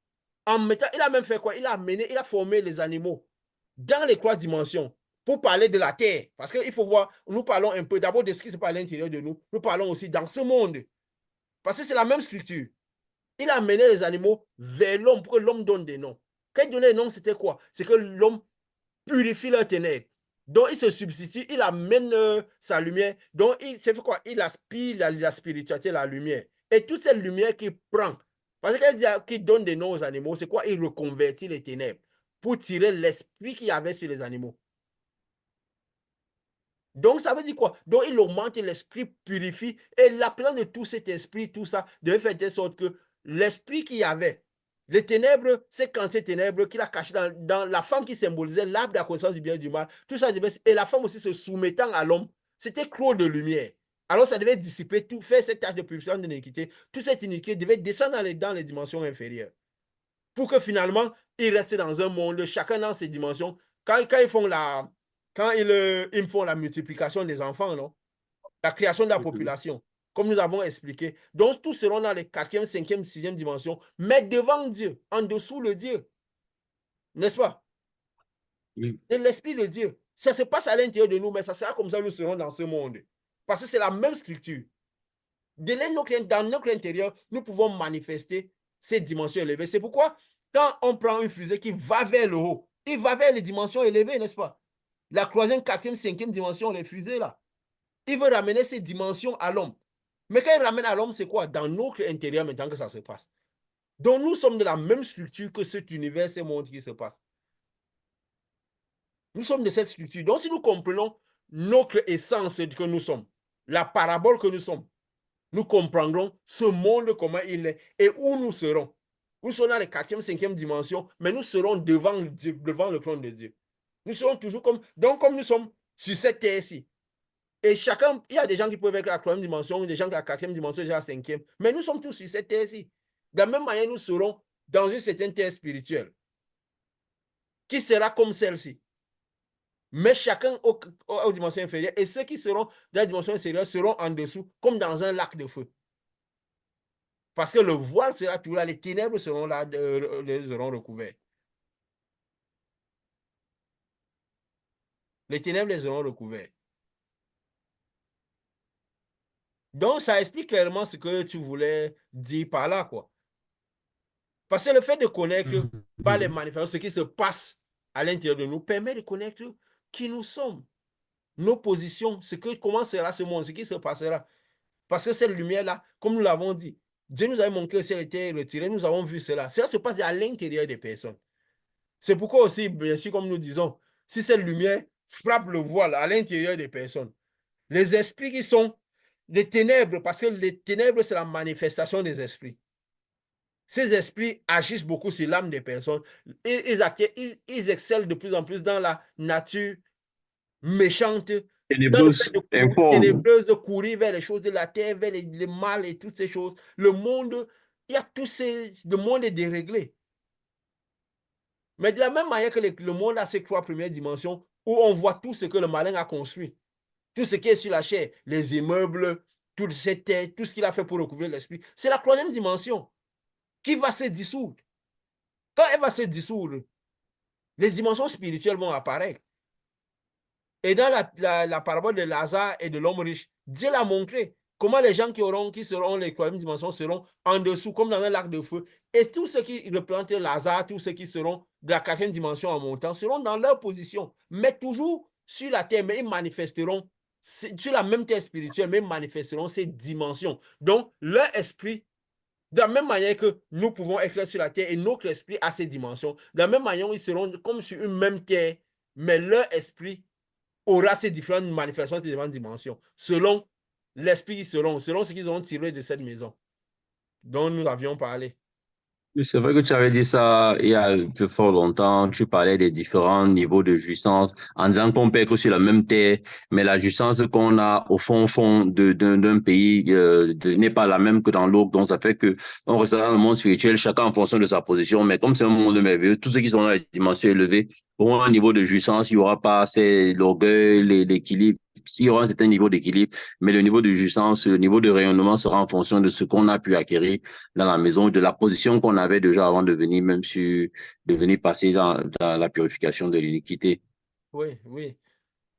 [SPEAKER 1] en mettant, il a même fait quoi? Il a formé les animaux dans les trois dimensions pour parler de la terre. Parce qu'il faut voir, nous parlons un peu d'abord de ce qui se passe à l'intérieur de nous. Nous parlons aussi dans ce monde. Parce que c'est la même structure. Il a mené les animaux vers l'homme pour que l'homme donne des noms. Quand il donnait des noms, c'était quoi? C'est que l'homme purifie leurs ténèbres. Donc, il se substitue, il amène sa lumière. Donc, c'est quoi? Il aspire la spiritualité, la lumière. Et toute cette lumière qu'il prend, parce qu'il donne des noms aux animaux, c'est quoi? Il reconvertit les ténèbres pour tirer l'esprit qu'il y avait sur les animaux. Donc, ça veut dire quoi? Donc, il augmente l'esprit, purifie, et la présence de tout cet esprit, tout ça, devait faire de sorte que l'esprit qu'il y avait, les ténèbres, c'est quand ces ténèbres qu'il a caché dans la femme qui symbolisait l'arbre de la connaissance du bien et du mal, tout ça devait, et la femme aussi se soumettant à l'homme, c'était clos de lumière. Alors, ça devait dissiper tout, faire cette tâche de purification de l'iniquité. Toute cette iniquité devait descendre dans les dimensions inférieures. Pour que finalement, ils restent dans un monde, chacun dans ses dimensions. Quand ils font la multiplication des enfants, non? La création de la
[SPEAKER 2] Mhm.
[SPEAKER 1] population, comme nous avons expliqué. Donc, tous seront dans les quatrième, cinquième, sixième dimension, mais devant Dieu, en dessous le Dieu. N'est-ce pas?
[SPEAKER 2] Oui.
[SPEAKER 1] C'est l'esprit de Dieu. Ça se passe à l'intérieur de nous, mais ça sera comme ça que nous serons dans ce monde. Parce que c'est la même structure. Dans notre intérieur, nous pouvons manifester ces dimensions élevées. C'est pourquoi, quand on prend une fusée qui va vers le haut, il va vers les dimensions élevées, n'est-ce pas? La troisième, quatrième, cinquième dimension, les fusées là. Il veut ramener ces dimensions à l'homme. Mais quand il ramène à l'homme, c'est quoi? Dans notre intérieur maintenant que ça se passe. Donc nous sommes de la même structure que cet univers, ces mondes qui se passent. Nous sommes de cette structure. Donc si nous comprenons notre essence que nous sommes, la parabole que nous sommes, nous comprendrons ce monde, comment il est et où nous serons. Nous serons dans les quatrième, cinquième dimension, mais nous serons devant le trône de Dieu. Nous serons toujours comme, donc comme nous sommes sur cette terre-ci. Et chacun, il y a des gens qui peuvent être à la troisième dimension, des gens qui sont à la quatrième dimension, des gens à la cinquième. Mais nous sommes tous sur cette terre-ci. De la même manière, nous serons dans une certaine terre spirituelle qui sera comme celle-ci. Mais chacun aux dimensions inférieures. Et ceux qui seront dans la dimension inférieure seront en dessous, comme dans un lac de feu. Parce que le voile sera toujours là, les ténèbres seront là, les seront recouverts. Les ténèbres les auront recouverts. Donc, ça explique clairement ce que tu voulais dire par là, quoi. Parce que le fait de connaître par les
[SPEAKER 2] Mhm.
[SPEAKER 1] manifestations ce qui se passe à l'intérieur de nous permet de connaître qui nous sommes, nos positions, comment sera ce monde, ce qui se passera. Parce que cette lumière-là, comme nous l'avons dit, Dieu nous avait montré que si elle était retirée, nous avons vu cela. Cela se passe à l'intérieur des personnes. C'est pourquoi aussi, bien sûr, comme nous disons, si cette lumière frappe le voile à l'intérieur des personnes, les esprits qui sont les ténèbres, parce que les ténèbres, c'est la manifestation des esprits. Ces esprits agissent beaucoup sur l'âme des personnes. Ils excellent de plus en plus dans la nature méchante, dans le fait
[SPEAKER 2] Ténébreuse,
[SPEAKER 1] de
[SPEAKER 2] informe.
[SPEAKER 1] ténébreuse, de courir vers les choses de la terre, vers les mal et toutes ces choses. Le monde, il y a tous ces... Le monde est déréglé. Mais de la même manière que le monde a ces trois premières dimensions, où on voit tout ce que le malin a construit, tout ce qui est sur la chair, les immeubles, toute cette terre, tout ce qu'il a fait pour recouvrir l'esprit, c'est la troisième dimension qui va se dissoudre. Quand elle va se dissoudre, les dimensions spirituelles vont apparaître. Et dans la parabole de Lazare et de l'homme riche, Dieu l'a montré comment les gens qui seront les troisième dimensions seront en dessous, comme dans un lac de feu. Et tous ceux qui représentent Lazare, tous ceux qui seront de la quatrième dimension en montant, seront dans leur position, mais toujours sur la terre, mais ils manifesteront sur la même terre spirituelle, mais ils manifesteront ces dimensions. Donc, leur esprit, de la même manière que nous pouvons être sur la terre et notre esprit a ces dimensions, de la même manière, ils seront comme sur une même terre, mais leur esprit aura ces différentes manifestations, ces différentes dimensions, selon l'esprit qu'ils seront, selon ce qu'ils auront tiré de cette maison dont nous avions parlé.
[SPEAKER 2] Oui, c'est vrai que tu avais dit ça il y a un peu fort longtemps. Tu parlais des différents niveaux de jouissance en disant qu'on peut être sur la même terre, mais la jouissance qu'on a au fond d'un pays n'est pas la même que dans l'autre. Donc, ça fait que on reste dans le monde spirituel, chacun en fonction de sa position. Mais comme c'est un monde merveilleux, tous ceux qui sont dans les dimensions élevées auront un niveau de jouissance. Il n'y aura pas l'orgueil, l'équilibre. Il y aura un certain niveau d'équilibre, mais le niveau de jouissance, le niveau de rayonnement sera en fonction de ce qu'on a pu acquérir dans la maison, de la position qu'on avait déjà avant de venir, de venir passer dans la purification de l'iniquité.
[SPEAKER 1] Oui, oui,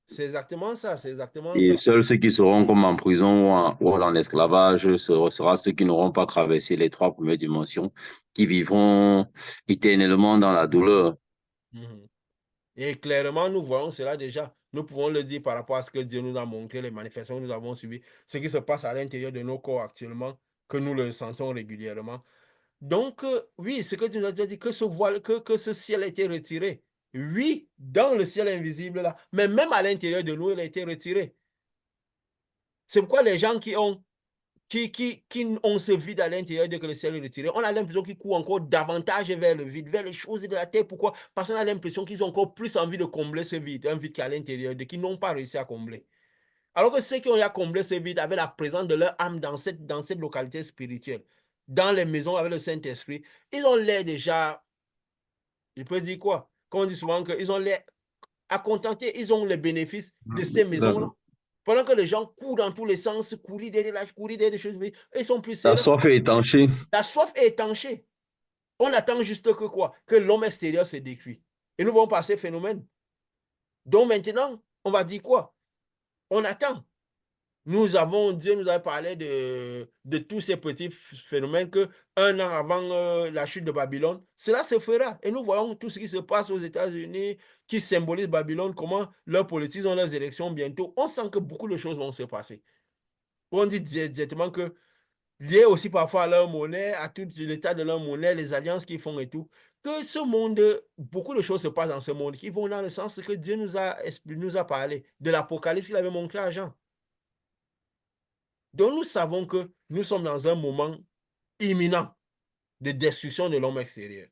[SPEAKER 1] c'est exactement ça, c'est exactement
[SPEAKER 2] Et
[SPEAKER 1] ça.
[SPEAKER 2] seuls ceux qui seront comme en prison ou en esclavage sera ceux qui n'auront pas traversé les trois premières dimensions, qui vivront éternellement dans la douleur.
[SPEAKER 1] Mhm. Et clairement, nous voyons cela déjà. Nous pouvons le dire par rapport à ce que Dieu nous a montré, les manifestations que nous avons suivies, ce qui se passe à l'intérieur de nos corps actuellement, que nous le sentons régulièrement. Donc, oui, ce que tu nous as déjà dit, que ce voile, que ce ciel a été retiré. Oui, dans le ciel invisible là, mais même à l'intérieur de nous, il a été retiré. C'est pourquoi les gens qui ont ce vide à l'intérieur dès que le ciel est retiré, on a l'impression qu'ils courent encore davantage vers le vide, vers les choses de la terre. Pourquoi? Parce qu'on a l'impression qu'ils ont encore plus envie de combler ce vide, un vide qui est à l'intérieur, de qu'ils n'ont pas réussi à combler. Alors que ceux qui ont eu à combler ce vide avaient la présence de leur âme dans cette localité spirituelle, dans les maisons avec le Saint-Esprit, ils ont l'air déjà, je peux dire quoi? Comme on dit souvent qu'ils ont l'air à contenter, ils ont les bénéfices de ces maisons-là. Pendant que les gens courent dans tous les sens, courir derrière la, courir derrière des choses, ils sont plus
[SPEAKER 2] La
[SPEAKER 1] sereins.
[SPEAKER 2] soif est étanchée.
[SPEAKER 1] La soif est étanchée. On attend juste que quoi? Que l'homme extérieur se décrit. Et nous allons passer phénomène. Donc maintenant, on va dire quoi? On attend. Dieu nous a parlé de tous ces petits phénomènes que un an avant la chute de Babylone, cela se fera. Et nous voyons tout ce qui se passe aux États-Unis, qui symbolise Babylone, comment leurs politiques ont leurs élections bientôt. On sent que beaucoup de choses vont se passer. On dit directement que lié aussi parfois à leur monnaie, à tout l'état de leur monnaie, les alliances qu'ils font et tout, que ce monde, beaucoup de choses se passent dans ce monde qui vont dans le sens que Dieu nous a parlé de l'Apocalypse qu'il avait montré à Jean. Donc nous savons que nous sommes dans un moment imminent de destruction de l'homme extérieur.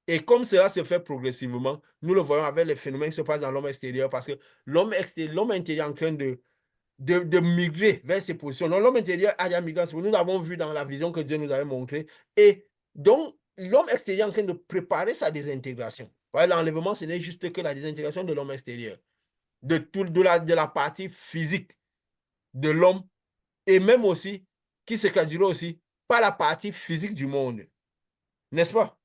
[SPEAKER 1] Et comme cela se fait progressivement, nous le voyons avec les phénomènes qui se passent dans l'homme extérieur, parce que l'homme intérieur est en train de migrer vers ses positions. Donc l'homme intérieur a migré. Nous avons vu dans la vision que Dieu nous avait montrée. Et donc, l'homme extérieur est en train de préparer sa désintégration. L'enlèvement, ce n'est juste que la désintégration de l'homme extérieur, de la partie physique de l'homme, et même aussi, qui se traduira aussi par la partie physique du monde. N'est-ce pas?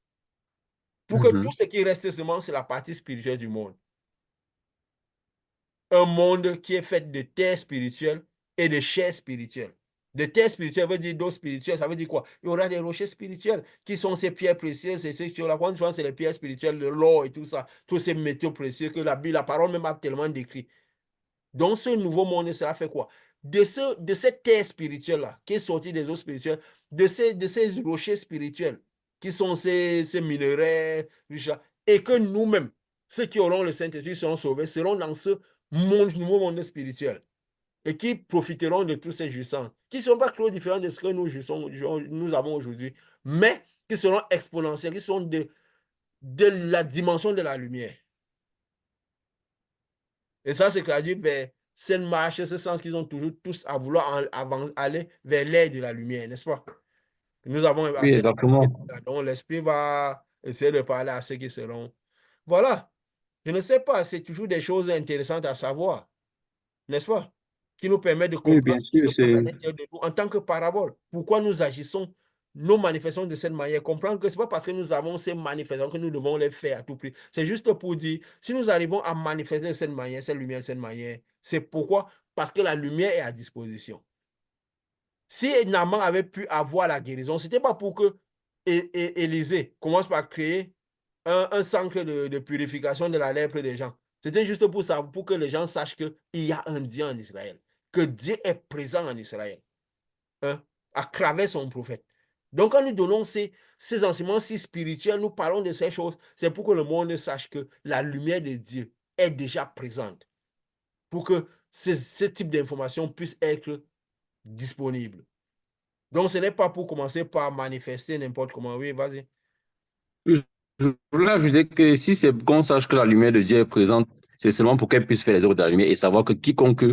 [SPEAKER 1] Pour que tout ce qui reste seulement, c'est la partie spirituelle du monde. Un monde qui est fait de terre spirituelle et de chair spirituelle. De terre spirituelle veut dire d'eau spirituelle, ça veut dire quoi? Il y aura des rochers spirituels qui sont ces pierres précieuses, et ceux qui ont la grande c'est les pierres spirituelles, l'or et tout ça, tous ces métaux précieux que la parole même a tellement décrit. Donc, ce nouveau monde, cela fait quoi? De cette terre spirituelle-là, qui est sortie des eaux spirituelles, de ces rochers spirituels, qui sont ces minerais, et que nous-mêmes, ceux qui auront le Saint-Esprit seront sauvés, seront dans ce nouveau monde spirituel, et qui profiteront de tous ces jouissances, qui ne sont pas trop différents de ce que nous avons aujourd'hui, mais qui seront exponentiels, qui sont de la dimension de la lumière. Et ça, c'est traduit vers cette marche, ce sens qu'ils ont toujours tous à vouloir aller vers l'air de la lumière, n'est-ce pas? Nous avons
[SPEAKER 2] Oui,
[SPEAKER 1] assez
[SPEAKER 2] exactement.
[SPEAKER 1] donc l'esprit va essayer de parler à ceux qui seront. Voilà. Je ne sais pas, c'est toujours des choses intéressantes à savoir, n'est-ce pas? Qui nous permettent de
[SPEAKER 2] Oui,
[SPEAKER 1] comprendre
[SPEAKER 2] bien
[SPEAKER 1] ce qui
[SPEAKER 2] sûr,
[SPEAKER 1] se passe à
[SPEAKER 2] c'est
[SPEAKER 1] l'intérieur de nous en tant que parabole. Pourquoi nous agissons, nos manifestations de cette manière. Comprendre que ce n'est pas parce que nous avons ces manifestations que nous devons les faire à tout prix. C'est juste pour dire, si nous arrivons à manifester de cette manière, cette lumière de cette manière, c'est pourquoi? Parce que la lumière est à disposition. Si Naaman avait pu avoir la guérison, ce n'était pas pour que Élisée commence par créer un centre de purification de la lèpre des gens. C'était juste pour ça, pour que les gens sachent qu'il y a un Dieu en Israël, que Dieu est présent en Israël, hein, à travers son prophète. Donc, quand nous donnons ces enseignements si spirituels, nous parlons de ces choses, c'est pour que le monde sache que la lumière de Dieu est déjà présente, pour que ce type d'informations puisse être disponible. Donc, ce n'est pas pour commencer par manifester n'importe comment. Oui, vas-y.
[SPEAKER 2] Je voulais ajouter que si c'est qu'on sache que la lumière de Dieu est présente, c'est seulement pour qu'elle puisse faire les œuvres de la lumière et savoir que quiconque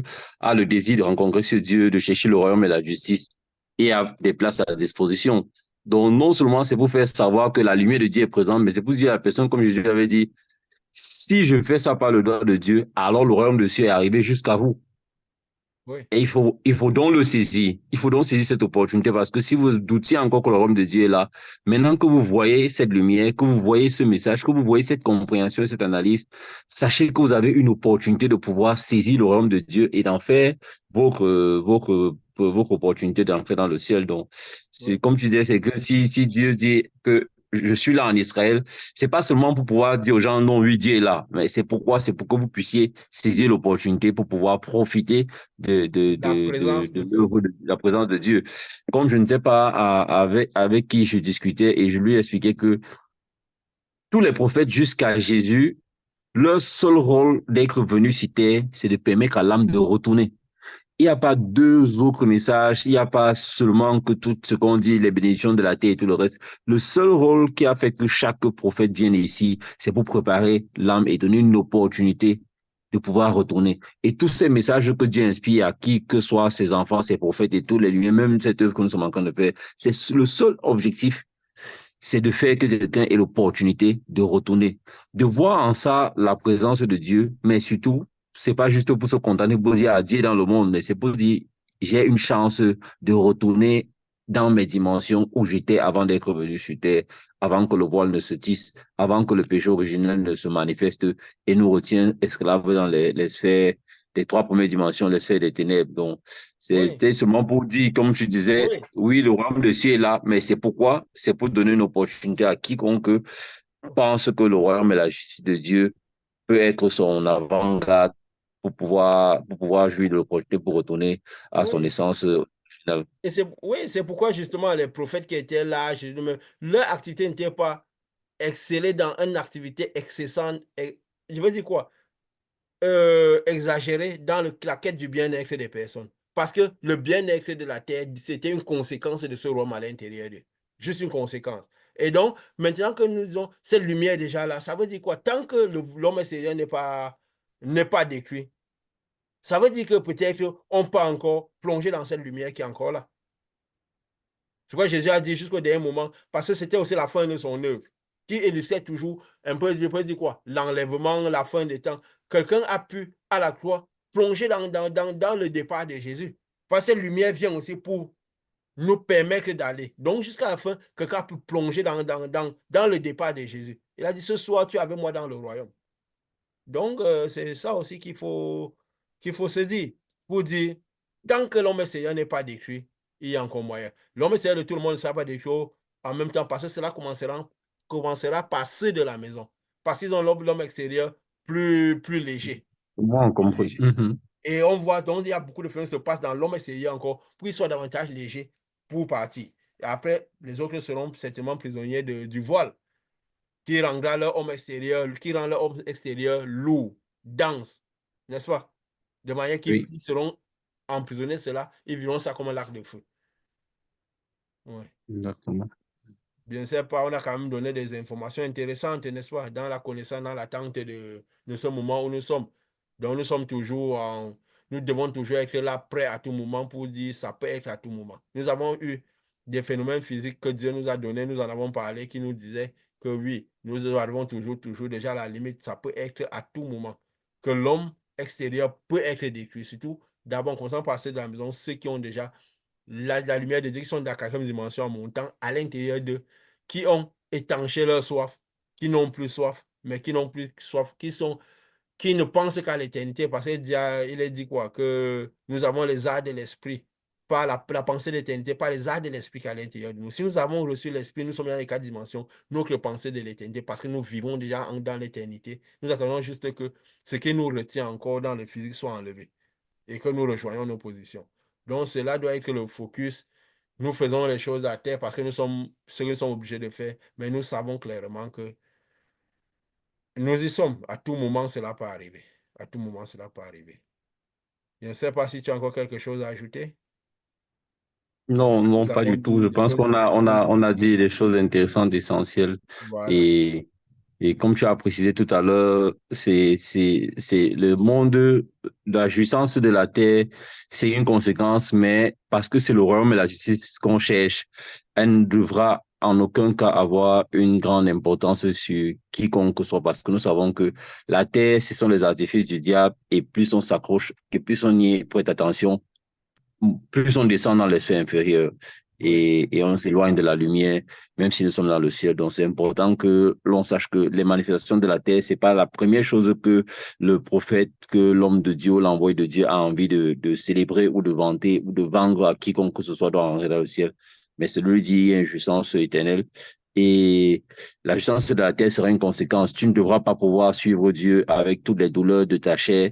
[SPEAKER 2] a le désir de rencontrer ce Dieu, de chercher le royaume et la justice, et a des places à disposition. Donc, non seulement c'est pour faire savoir que la lumière de Dieu est présente, mais c'est pour dire à la personne, comme je lui avais dit, si je fais ça par le doigt de Dieu, alors le royaume de Dieu est arrivé jusqu'à vous.
[SPEAKER 1] Oui.
[SPEAKER 2] Et il faut donc le saisir. Il faut donc saisir cette opportunité parce que si vous doutiez encore que le royaume de Dieu est là, maintenant que vous voyez cette lumière, que vous voyez ce message, que vous voyez cette compréhension, cette analyse, sachez que vous avez une opportunité de pouvoir saisir le royaume de Dieu et d'en faire votre opportunité d'entrer dans le ciel. Donc,
[SPEAKER 1] Oui.
[SPEAKER 2] c'est comme tu disais, c'est que si Dieu dit que je suis là en Israël, c'est pas seulement pour pouvoir dire aux gens non, oui, Dieu est là, mais c'est pourquoi, c'est pour que vous puissiez saisir l'opportunité pour pouvoir profiter
[SPEAKER 1] La présence de Dieu.
[SPEAKER 2] l'œuvre de la présence de Dieu. Comme je ne sais pas avec qui je discutais et je lui expliquais que tous les prophètes jusqu'à Jésus, leur seul rôle d'être venus sur terre, c'est de permettre à l'âme de retourner. Il n'y a pas deux autres messages, il n'y a pas seulement que tout ce qu'on dit, les bénédictions de la terre et tout le reste. Le seul rôle qui a fait que chaque prophète vienne ici, c'est pour préparer l'âme et donner une opportunité de pouvoir retourner. Et tous ces messages que Dieu inspire à qui que soient ses enfants, ses prophètes et tous les lumières, même cette œuvre que nous sommes en train de faire, c'est le seul objectif, c'est de faire que quelqu'un ait l'opportunité de retourner, de voir en ça la présence de Dieu, mais surtout c'est pas juste pour se contenter, pour dire adieu dans le monde, mais c'est pour dire j'ai une chance de retourner dans mes dimensions où j'étais avant d'être venu sur Terre, avant que le voile ne se tisse, avant que le péché originel ne se manifeste et nous retient esclaves dans les sphères, les trois premières dimensions, les sphères des ténèbres. Donc,
[SPEAKER 1] Oui,
[SPEAKER 2] c'était seulement pour dire, comme tu disais,
[SPEAKER 1] oui,
[SPEAKER 2] oui, le royaume de ciel est là, mais c'est pourquoi? C'est pour donner une opportunité à quiconque pense que le royaume et la justice de Dieu peut être son avant-garde pour pouvoir jouir de l'opportunité pour retourner à son
[SPEAKER 1] oui.
[SPEAKER 2] essence finale.
[SPEAKER 1] Et c'est oui, c'est pourquoi justement les prophètes qui étaient là, leur activité n'était pas exceller dans une activité excessante, je veux dire quoi? Exagérée dans la quête du bien-être des personnes. Parce que le bien-être de la terre, c'était une conséquence de ce royaume à l'intérieur d'eux. Juste une conséquence. Et donc, maintenant que nous disons, cette lumière est déjà là, ça veut dire quoi? Tant que l'homme extérieur n'est pas décrit, ça veut dire que peut-être on peut encore plonger dans cette lumière qui est encore là. C'est quoi Jésus a dit jusqu'au dernier moment, parce que c'était aussi la fin de son œuvre, qui illustrait toujours un peu, je peux dire quoi, l'enlèvement, la fin des temps. Quelqu'un a pu, à la croix, plonger dans le départ de Jésus. Parce que cette lumière vient aussi pour nous permettre d'aller. Donc, jusqu'à la fin, quelqu'un a pu plonger dans le départ de Jésus. Il a dit, ce soir, tu es avec moi dans le royaume. Donc, c'est ça aussi qu'il faut se dire. Pour dire, tant que l'homme Seigneur n'est pas décrit, il y a encore moyen. L'homme Seigneur de tout le monde ne sera pas décrit en même temps parce que cela commencera par ceux de la maison. Parce qu'ils ont l'homme extérieur plus léger.
[SPEAKER 2] Moi, on
[SPEAKER 1] Plus
[SPEAKER 2] comprend.
[SPEAKER 1] léger. Et on voit, donc, il y a beaucoup de choses qui se passent dans l'homme extérieur encore pour qu'il soit davantage léger pour partir. Et après, les autres seront certainement prisonniers du voile qui rendra leur homme extérieur, qui rend leur homme extérieur lourd, dense, n'est-ce pas? De manière qu'ils
[SPEAKER 2] Oui,
[SPEAKER 1] seront emprisonnés, cela, ils verront ça comme un lac de feu. Ouais.
[SPEAKER 2] exactement.
[SPEAKER 1] Bien sûr, on a quand même donné des informations intéressantes, n'est-ce pas, dans la connaissance, dans l'attente de ce moment où nous sommes. Donc, nous devons toujours être là, prêts à tout moment pour dire ça peut être à tout moment. Nous avons eu des phénomènes physiques que Dieu nous a donnés, nous en avons parlé, qui nous disaient que oui, nous arrivons toujours déjà à la limite, ça peut être à tout moment. Que l'homme extérieur peut être détruit, surtout d'abord, commençons par passer de la maison, ceux qui ont déjà la lumière de Dieu qui sont dans la quatrième dimension en montant à l'intérieur d'eux, qui ont étanché leur soif, qui n'ont plus soif, mais qui n'ont plus soif, qui ne pensent qu'à l'éternité, parce qu'il est dit quoi? Que nous avons les arts de l'esprit, pas la pensée de l'éternité, pas les arts de l'esprit qui est à l'intérieur de nous. Si nous avons reçu l'esprit, nous sommes dans les quatre dimensions, notre pensée de l'éternité, parce que nous vivons déjà dans l'éternité. Nous attendons juste que ce qui nous retient encore dans le physique soit enlevé et que nous rejoignons nos positions. Donc, cela doit être le focus. Nous faisons les choses à terre parce que nous sommes ce que nous sommes obligés de faire, mais nous savons clairement que nous y sommes. À tout moment, cela peut arriver. À tout moment, cela peut arriver. Je ne sais pas si tu as encore quelque chose à ajouter. Je
[SPEAKER 2] Non,
[SPEAKER 1] crois que
[SPEAKER 2] non,
[SPEAKER 1] nous
[SPEAKER 2] pas
[SPEAKER 1] avons
[SPEAKER 2] du tout.
[SPEAKER 1] dit
[SPEAKER 2] Je
[SPEAKER 1] des
[SPEAKER 2] pense
[SPEAKER 1] choses intéressantes.
[SPEAKER 2] on a dit des choses intéressantes, essentielles.
[SPEAKER 1] Voilà.
[SPEAKER 2] Et, et comme tu as précisé tout à l'heure, c'est le monde de la jouissance de la terre, c'est une conséquence, mais parce que c'est le royaume et la justice qu'on cherche, elle ne devra en aucun cas avoir une grande importance sur quiconque que ce soit, parce que nous savons que la terre, ce sont les artifices du diable, et plus on s'accroche, et plus on y prête attention, plus on descend dans les sphères inférieures
[SPEAKER 1] Oui,
[SPEAKER 2] et on s'éloigne de la lumière, même si nous sommes dans le ciel. Donc, c'est important que l'on sache que les manifestations de la terre, c'est pas la première chose que le prophète, que l'homme de Dieu, l'envoyé de Dieu a envie de célébrer ou de vanter ou de vendre à quiconque que ce soit dans le ciel. Mais c'est lui dit une jouissance éternelle. Et la jouissance de la terre sera une conséquence. Tu ne devras pas pouvoir suivre Dieu avec toutes les douleurs de ta chair,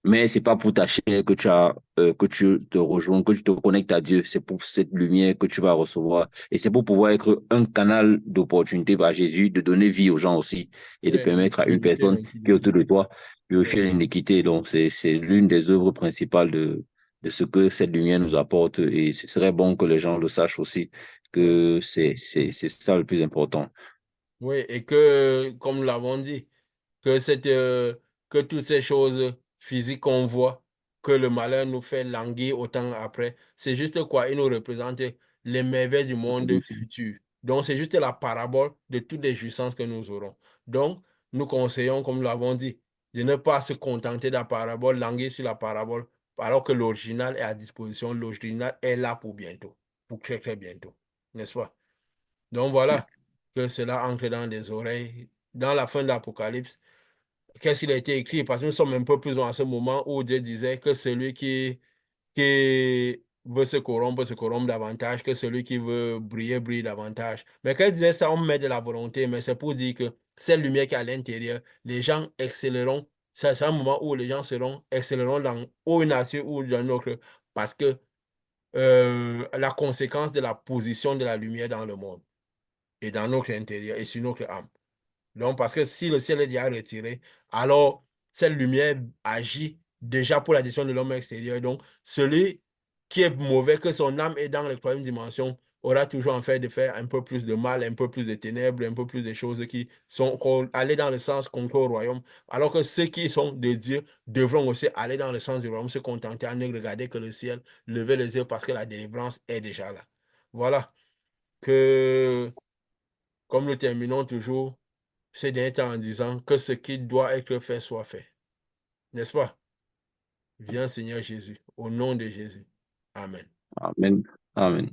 [SPEAKER 2] mais c'est pas pour ta chair que que tu te rejoins, que tu te connectes à Dieu. C'est pour cette lumière que tu vas recevoir. Et c'est pour pouvoir être un canal d'opportunité par Jésus, de donner vie aux gens aussi et de
[SPEAKER 1] oui, pour
[SPEAKER 2] permettre à une
[SPEAKER 1] purifier
[SPEAKER 2] personne qui est autour de
[SPEAKER 1] l'iniquité.
[SPEAKER 2] toi de
[SPEAKER 1] Oui,
[SPEAKER 2] purifier l'iniquité. Donc, c'est l'une des œuvres principales de ce que cette lumière nous apporte. Et ce serait bon que les gens le sachent aussi,
[SPEAKER 1] oui.
[SPEAKER 2] que c'est ça le plus important.
[SPEAKER 1] Oui, et que, comme nous l'avons dit, que, que toutes ces choses physiques qu'on voit, que le malheur nous fait languir autant après, c'est juste quoi? Il nous représente les merveilles du monde futur. Donc, c'est juste la parabole de toutes les jouissances que nous aurons. Donc, nous conseillons, comme nous l'avons dit, de ne pas se contenter de la parabole, languer sur la parabole, alors que l'original est à disposition, l'original est là pour bientôt, pour très très bientôt, n'est-ce pas? Donc voilà, que cela entre dans des oreilles. Dans la fin de l'Apocalypse, qu'est-ce qu'il a été écrit? Parce que nous sommes un peu plus à ce moment où Dieu disait que celui qui veut se corrompt davantage, que celui qui veut briller, brille davantage. Mais quand il disait ça, on met de la volonté, mais c'est pour dire que cette lumière qui est à l'intérieur, les gens excelléront. C'est un moment où les gens seront excelléront dans ou une nature ou dans une autre, parce que la conséquence de la position de la lumière dans le monde et dans notre intérieur et sur notre âme. Donc, parce que si le ciel est déjà retiré, alors cette lumière agit déjà pour la décision de l'homme extérieur. Donc, celui qui est mauvais, que son âme est dans la troisième dimension, aura toujours en fait de faire un peu plus de mal, un peu plus de ténèbres, un peu plus de choses qui sont aller dans le sens contre au royaume. Alors que ceux qui sont de Dieu devront aussi aller dans le sens du royaume, se contenter à ne regarder que le ciel, lever les yeux parce que la délivrance est déjà là. Voilà. Que, comme nous terminons toujours, ces derniers temps en disant que ce qui doit être fait soit fait. N'est-ce pas? Viens, Seigneur Jésus, au nom de Jésus. Amen.
[SPEAKER 2] Amen. Amen.